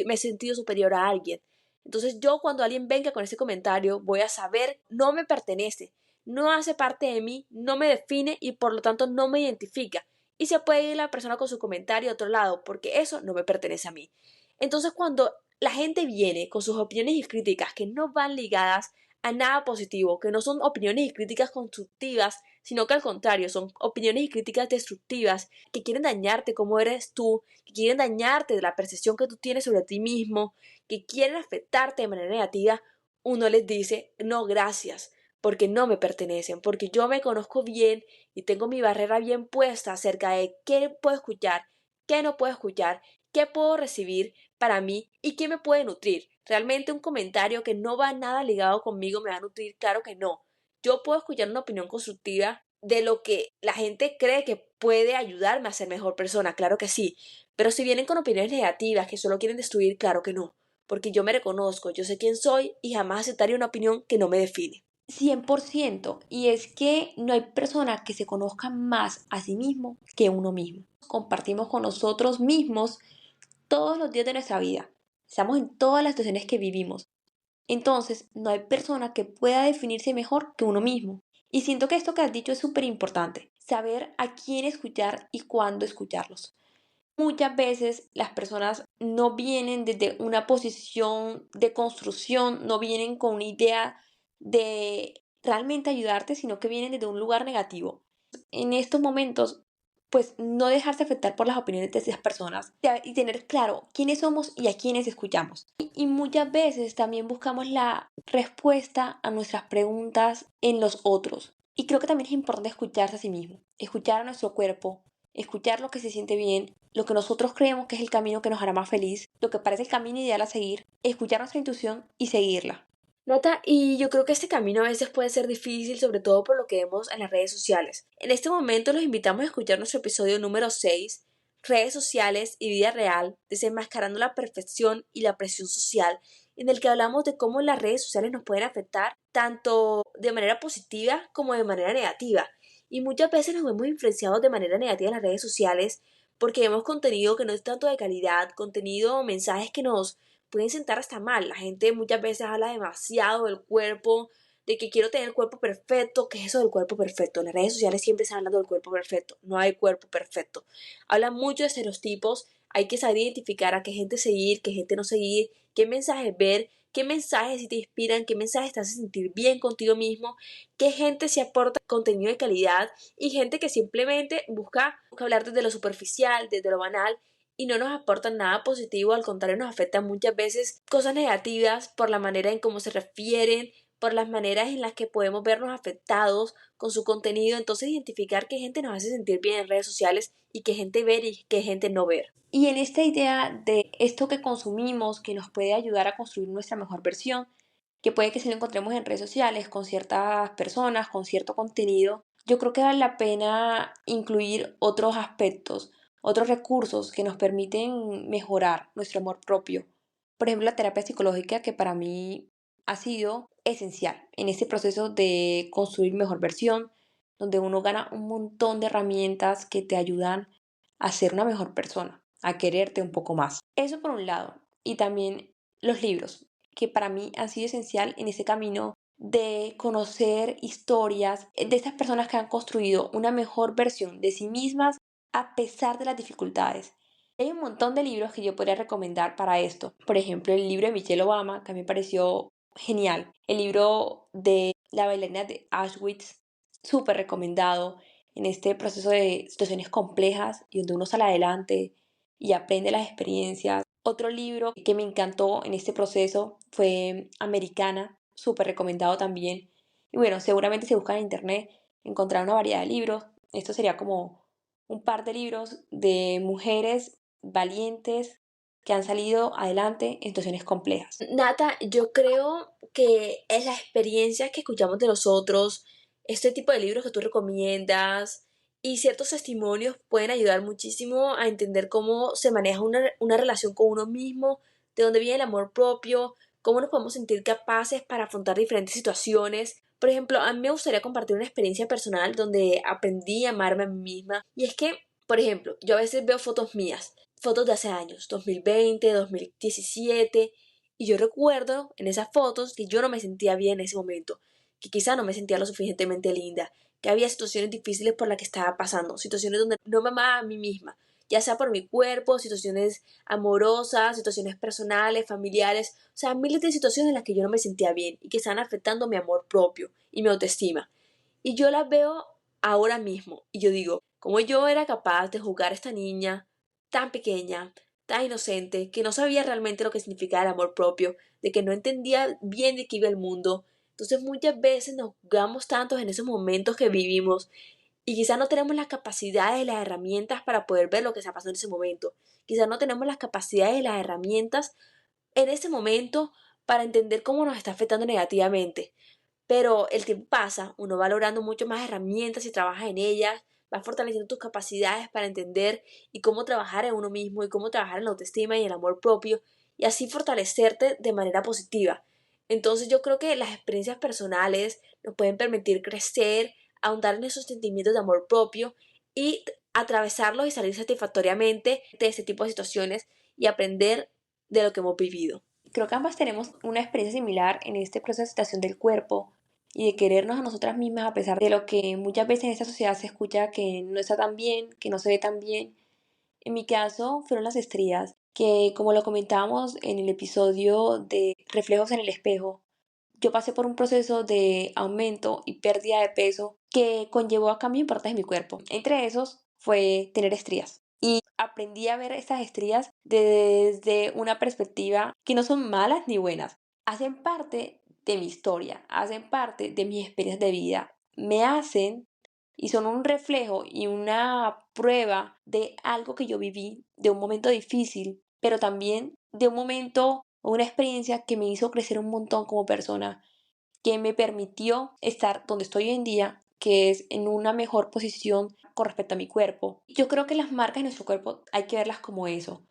me he sentido superior a alguien. Entonces yo cuando alguien venga con ese comentario voy a saber, no me pertenece, no hace parte de mí, no me define y por lo tanto no me identifica. Y se puede ir la persona con su comentario a otro lado, porque eso no me pertenece a mí. Entonces cuando la gente viene con sus opiniones y críticas que no van ligadas a nada positivo, que no son opiniones y críticas constructivas, sino que al contrario, son opiniones y críticas destructivas que quieren dañarte como eres tú, que quieren dañarte de la percepción que tú tienes sobre ti mismo, que quieren afectarte de manera negativa, uno les dice, no, gracias, porque no me pertenecen, porque yo me conozco bien y tengo mi barrera bien puesta acerca de qué puedo escuchar, qué no puedo escuchar, qué puedo recibir para mí y qué me puede nutrir. Realmente un comentario que no va nada ligado conmigo me va a nutrir, claro que no. Yo puedo escuchar una opinión constructiva de lo que la gente cree que puede ayudarme a ser mejor persona, claro que sí. Pero si vienen con opiniones negativas que solo quieren destruir, claro que no. Porque yo me reconozco, yo sé quién soy y jamás aceptaría una opinión que no me define. 100%. Y es que no hay persona que se conozca más a sí mismo que uno mismo. Compartimos con nosotros mismos todos los días de nuestra vida. Estamos en todas las situaciones que vivimos. Entonces, no hay persona que pueda definirse mejor que uno mismo. Y siento que esto que has dicho es súper importante. Saber a quién escuchar y cuándo escucharlos. Muchas veces las personas no vienen desde una posición de construcción, no vienen con una idea de realmente ayudarte, sino que vienen desde un lugar negativo. En estos momentos, pues no dejarse afectar por las opiniones de esas personas y tener claro quiénes somos y a quiénes escuchamos. Y muchas veces también buscamos la respuesta a nuestras preguntas en los otros. Y creo que también es importante escucharse a sí mismo, escuchar a nuestro cuerpo, escuchar lo que se siente bien, lo que nosotros creemos que es el camino que nos hará más feliz, lo que parece el camino ideal a seguir, escuchar nuestra intuición y seguirla. Nata, y yo creo que este camino a veces puede ser difícil, sobre todo por lo que vemos en las redes sociales. En este momento los invitamos a escuchar nuestro episodio número 6, redes sociales y vida real, desenmascarando la perfección y la presión social, en el que hablamos de cómo las redes sociales nos pueden afectar tanto de manera positiva como de manera negativa. Y muchas veces nos vemos influenciados de manera negativa en las redes sociales porque vemos contenido que no es tanto de calidad, contenido o mensajes que nos pueden sentar hasta mal. La gente muchas veces habla demasiado del cuerpo, de que quiero tener el cuerpo perfecto. ¿Qué es eso del cuerpo perfecto? En las redes sociales siempre se habla del cuerpo perfecto. No hay cuerpo perfecto. Hablan mucho de estereotipos. Hay que saber identificar a qué gente seguir, qué gente no seguir, qué mensajes ver, qué mensajes si te inspiran, qué mensajes te hacen sentir bien contigo mismo, qué gente se aporta contenido de calidad y gente que simplemente busca hablar desde lo superficial, desde lo banal y no nos aportan nada positivo, al contrario nos afectan muchas veces cosas negativas por la manera en cómo se refieren, por las maneras en las que podemos vernos afectados con su contenido, entonces identificar qué gente nos hace sentir bien en redes sociales y qué gente ver y qué gente no ver. Y en esta idea de esto que consumimos, que nos puede ayudar a construir nuestra mejor versión, que puede que si lo encontremos en redes sociales, con ciertas personas, con cierto contenido, yo creo que vale la pena incluir otros aspectos, otros recursos que nos permiten mejorar nuestro amor propio. Por ejemplo, la terapia psicológica, que para mí ha sido esencial en este proceso de construir mejor versión, donde uno gana un montón de herramientas que te ayudan a ser una mejor persona, a quererte un poco más. Eso por un lado. Y también los libros, que para mí han sido esencial en ese camino de conocer historias de estas personas que han construido una mejor versión de sí mismas a pesar de las dificultades. Hay un montón de libros que yo podría recomendar para esto. Por ejemplo, el libro de Michelle Obama, que a mí me pareció genial. El libro de La bailarina de Auschwitz, súper recomendado en este proceso de situaciones complejas y donde uno sale adelante y aprende las experiencias. Otro libro que me encantó en este proceso fue Americana, súper recomendado también. Y bueno, seguramente si buscan en internet encontrarán una variedad de libros. Esto sería como un par de libros de mujeres valientes que han salido adelante en situaciones complejas. Nata, yo creo que es la experiencia que escuchamos de nosotros, este tipo de libros que tú recomiendas y ciertos testimonios pueden ayudar muchísimo a entender cómo se maneja una relación con uno mismo, de dónde viene el amor propio, cómo nos podemos sentir capaces para afrontar diferentes situaciones. Por ejemplo, a mí me gustaría compartir una experiencia personal donde aprendí a amarme a mí misma. Y es que, por ejemplo, yo a veces veo fotos mías, fotos de hace años, 2020, 2017, y yo recuerdo en esas fotos que yo no me sentía bien en ese momento, que quizá no me sentía lo suficientemente linda, que había situaciones difíciles por las que estaba pasando, situaciones donde no me amaba a mí misma, ya sea por mi cuerpo, situaciones amorosas, situaciones personales, familiares, o sea, miles de situaciones en las que yo no me sentía bien y que estaban afectando mi amor propio y mi autoestima. Y yo las veo ahora mismo y yo digo, ¿cómo yo era capaz de juzgar a esta niña tan pequeña, tan inocente, que no sabía realmente lo que significaba el amor propio, de que no entendía bien de qué iba el mundo? Entonces muchas veces nos juzgamos tanto en esos momentos que vivimos y quizás no tenemos las capacidades y las herramientas para poder ver lo que está pasando en ese momento. Quizás no tenemos las capacidades y las herramientas en ese momento para entender cómo nos está afectando negativamente. Pero el tiempo pasa, uno va logrando mucho más herramientas y trabaja en ellas, vas fortaleciendo tus capacidades para entender y cómo trabajar en uno mismo y cómo trabajar en la autoestima y el amor propio y así fortalecerte de manera positiva. Entonces yo creo que las experiencias personales nos pueden permitir crecer, ahondar en esos sentimientos de amor propio y atravesarlos y salir satisfactoriamente de este tipo de situaciones y aprender de lo que hemos vivido. Creo que ambas tenemos una experiencia similar en este proceso de aceptación del cuerpo y de querernos a nosotras mismas a pesar de lo que muchas veces en esta sociedad se escucha que no está tan bien, que no se ve tan bien. En mi caso fueron las estrías, que como lo comentábamos en el episodio de Reflejos en el espejo, yo pasé por un proceso de aumento y pérdida de peso que conllevó a cambios importantes en mi cuerpo. Entre esos fue tener estrías. Y aprendí a ver estas estrías desde una perspectiva que no son malas ni buenas. Hacen parte de mi historia, hacen parte de mis experiencias de vida. Me hacen y son un reflejo y una prueba de algo que yo viví, de un momento difícil, pero también de un momento o una experiencia que me hizo crecer un montón como persona, que me permitió estar donde estoy hoy en día, que es en una mejor posición con respecto a mi cuerpo. Yo creo que las marcas en nuestro cuerpo hay que verlas como eso,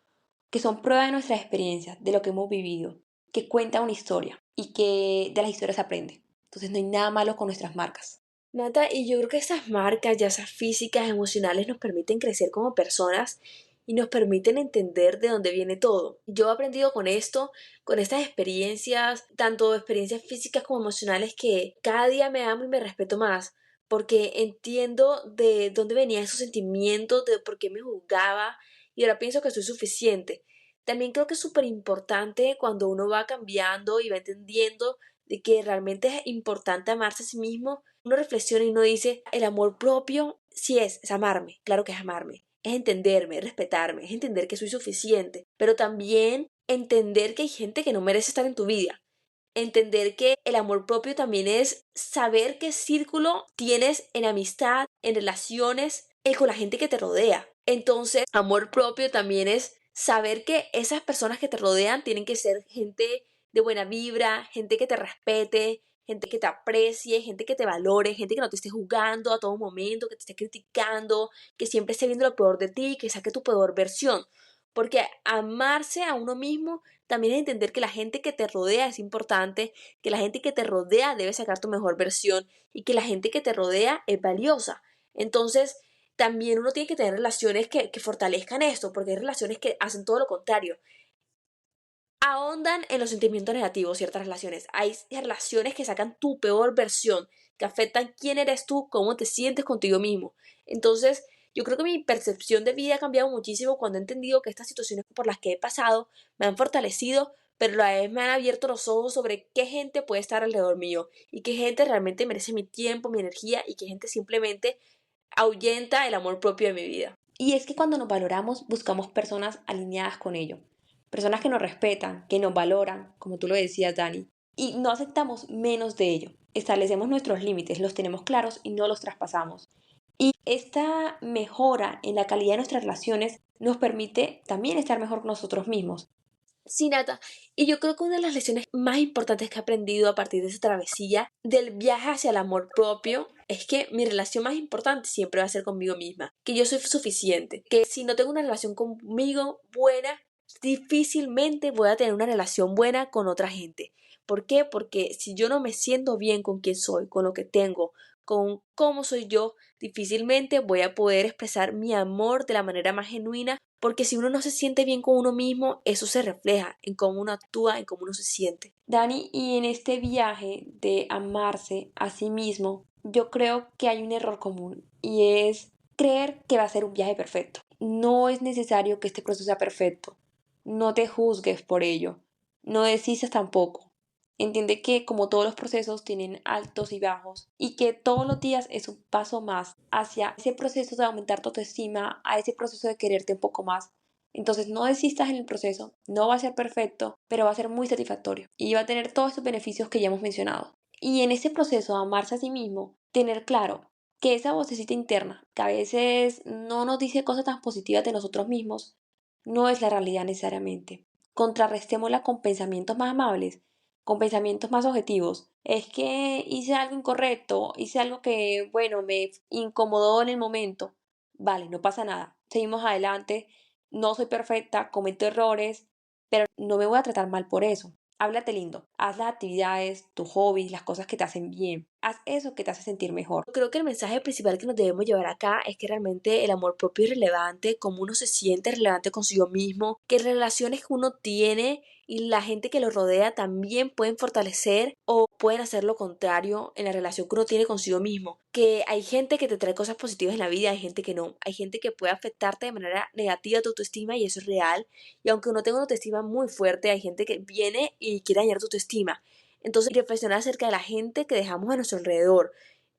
que son prueba de nuestras experiencias, de lo que hemos vivido, que cuenta una historia y que de las historias se aprende. Entonces no hay nada malo con nuestras marcas. Nata, y yo creo que esas marcas, ya sean físicas, emocionales, nos permiten crecer como personas y nos permiten entender de dónde viene todo. Yo he aprendido con esto, con estas experiencias, tanto experiencias físicas como emocionales, que cada día me amo y me respeto más, porque entiendo de dónde venían esos sentimientos, de por qué me juzgaba, y ahora pienso que soy suficiente. También creo que es súper importante cuando uno va cambiando y va entendiendo de que realmente es importante amarse a sí mismo, uno reflexiona y uno dice, el amor propio sí es amarme, claro que es amarme, es entenderme, es respetarme, es entender que soy suficiente, pero también entender que hay gente que no merece estar en tu vida. Entender que el amor propio también es saber qué círculo tienes en amistad, en relaciones, con la gente que te rodea. Entonces, amor propio también es saber que esas personas que te rodean tienen que ser gente de buena vibra, gente que te respete, gente que te aprecie, gente que te valore, gente que no te esté juzgando a todo momento, que te esté criticando, que siempre esté viendo lo peor de ti, que saque tu peor versión. Porque amarse a uno mismo también es entender que la gente que te rodea es importante, que la gente que te rodea debe sacar tu mejor versión y que la gente que te rodea es valiosa. Entonces, también uno tiene que tener relaciones que fortalezcan esto, porque hay relaciones que hacen todo lo contrario, ahondan en los sentimientos negativos ciertas relaciones. Hay relaciones que sacan tu peor versión, que afectan quién eres tú, cómo te sientes contigo mismo. Entonces, yo creo que mi percepción de vida ha cambiado muchísimo cuando he entendido que estas situaciones por las que he pasado me han fortalecido, pero a la vez me han abierto los ojos sobre qué gente puede estar alrededor mío y qué gente realmente merece mi tiempo, mi energía y qué gente simplemente ahuyenta el amor propio de mi vida. Y es que cuando nos valoramos, buscamos personas alineadas con ello. Personas que nos respetan, que nos valoran, como tú lo decías, Dani. Y no aceptamos menos de ello. Establecemos nuestros límites, los tenemos claros y no los traspasamos. Y esta mejora en la calidad de nuestras relaciones nos permite también estar mejor con nosotros mismos. Sí, Nata. Y yo creo que una de las lecciones más importantes que he aprendido a partir de esa travesía del viaje hacia el amor propio es que mi relación más importante siempre va a ser conmigo misma, que yo soy suficiente, que si no tengo una relación conmigo buena, difícilmente voy a tener una relación buena con otra gente. ¿Por qué? Porque si yo no me siento bien con quién soy, con lo que tengo, con cómo soy yo, difícilmente voy a poder expresar mi amor de la manera más genuina, porque si uno no se siente bien con uno mismo, eso se refleja en cómo uno actúa, en cómo uno se siente. Dani, y en este viaje de amarse a sí mismo, yo creo que hay un error común y es creer que va a ser un viaje perfecto. No es necesario que este proceso sea perfecto. No te juzgues por ello. No desistas tampoco. Entiende que como todos los procesos tienen altos y bajos y que todos los días es un paso más hacia ese proceso de aumentar tu autoestima, a ese proceso de quererte un poco más. Entonces no desistas en el proceso, no va a ser perfecto, pero va a ser muy satisfactorio y va a tener todos estos beneficios que ya hemos mencionado. Y en ese proceso de amarse a sí mismo, tener claro que esa vocecita interna, que a veces no nos dice cosas tan positivas de nosotros mismos, no es la realidad necesariamente. Contrarrestémosla con pensamientos más amables, con pensamientos más objetivos. Es que hice algo incorrecto, hice algo que, bueno, me incomodó en el momento. Vale, no pasa nada. Seguimos adelante. No soy perfecta, cometo errores, pero no me voy a tratar mal por eso. Háblate lindo, haz las actividades, tus hobbies, las cosas que te hacen bien. haz eso que te hace sentir mejor. Creo que el mensaje principal que nos debemos llevar acá es que realmente el amor propio es relevante, cómo uno se siente relevante consigo mismo, que las relaciones que uno tiene y la gente que lo rodea también pueden fortalecer o pueden hacer lo contrario en la relación que uno tiene consigo mismo. Que hay gente que te trae cosas positivas en la vida, hay gente que no, hay gente que puede afectarte de manera negativa tu autoestima y eso es real. Y aunque uno tenga una autoestima muy fuerte, hay gente que viene y quiere dañar tu autoestima. Entonces, reflexionar acerca de la gente que dejamos a nuestro alrededor.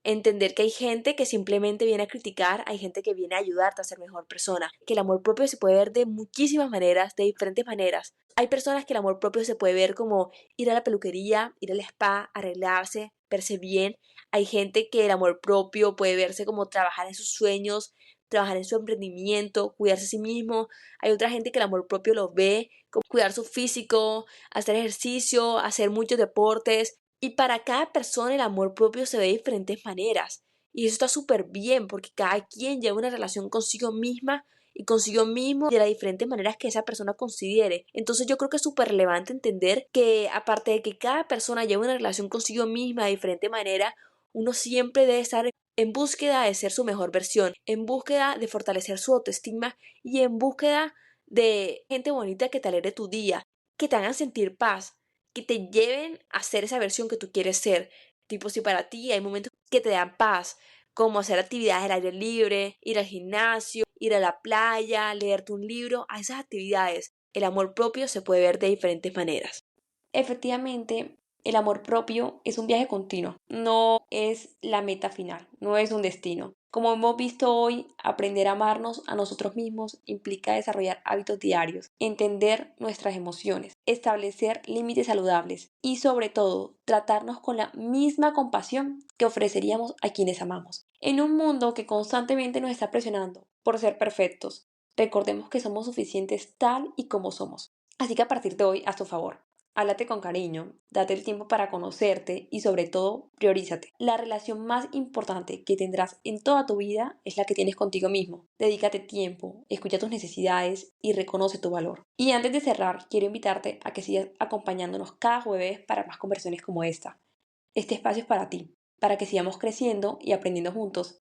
Entender que hay gente que simplemente viene a criticar, hay gente que viene a ayudarte a ser mejor persona. Que el amor propio se puede ver de muchísimas maneras, de diferentes maneras. Hay personas que el amor propio se puede ver como ir a la peluquería, ir al spa, arreglarse, verse bien. Hay gente que el amor propio puede verse como trabajar en sus sueños, trabajar en su emprendimiento, cuidarse a sí mismo. Hay otra gente que el amor propio lo ve como cuidar su físico, hacer ejercicio, hacer muchos deportes. Y para cada persona el amor propio se ve de diferentes maneras. Y eso está súper bien porque cada quien lleva una relación consigo misma y consigo mismo de las diferentes maneras que esa persona considere. Entonces yo creo que es súper relevante entender que aparte de que cada persona lleva una relación consigo misma de diferente manera, uno siempre debe estar en búsqueda de ser su mejor versión, en búsqueda de fortalecer su autoestima y en búsqueda de gente bonita que te alegre tu día, que te hagan sentir paz, que te lleven a ser esa versión que tú quieres ser. Tipo, si para ti hay momentos que te dan paz, como hacer actividades al aire libre, ir al gimnasio, ir a la playa, leerte un libro, a esas actividades, el amor propio se puede ver de diferentes maneras. Efectivamente, el amor propio es un viaje continuo, no es la meta final, no es un destino. Como hemos visto hoy, aprender a amarnos a nosotros mismos implica desarrollar hábitos diarios, entender nuestras emociones, establecer límites saludables y sobre todo tratarnos con la misma compasión que ofreceríamos a quienes amamos. En un mundo que constantemente nos está presionando por ser perfectos, recordemos que somos suficientes tal y como somos. Así que a partir de hoy, haz tu favor. Háblate con cariño, date el tiempo para conocerte y sobre todo, priorízate. La relación más importante que tendrás en toda tu vida es la que tienes contigo mismo. Dedícate tiempo, escucha tus necesidades y reconoce tu valor. Y antes de cerrar, quiero invitarte a que sigas acompañándonos cada jueves para más conversaciones como esta. Este espacio es para ti, para que sigamos creciendo y aprendiendo juntos.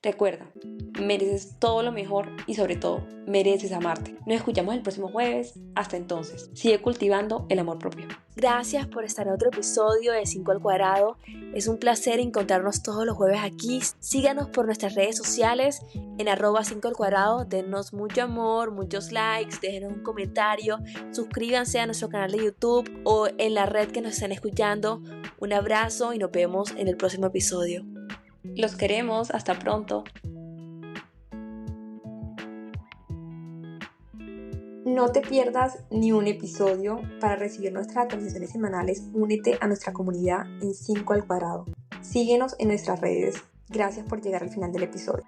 Recuerda, mereces todo lo mejor y sobre todo, mereces amarte. Nos escuchamos el próximo jueves. Hasta entonces, sigue cultivando el amor propio. Gracias por estar en otro episodio de 5 al cuadrado. Es un placer encontrarnos todos los jueves aquí. Síganos por nuestras redes sociales en @5 al cuadrado. Denos mucho amor, muchos likes, déjenos un comentario. Suscríbanse a nuestro canal de YouTube o en la red que nos están escuchando. Un abrazo y nos vemos en el próximo episodio. Los queremos. Hasta pronto. No te pierdas ni un episodio. Para recibir nuestras actualizaciones semanales, únete a nuestra comunidad en 5 al cuadrado. Síguenos en nuestras redes. Gracias por llegar al final del episodio.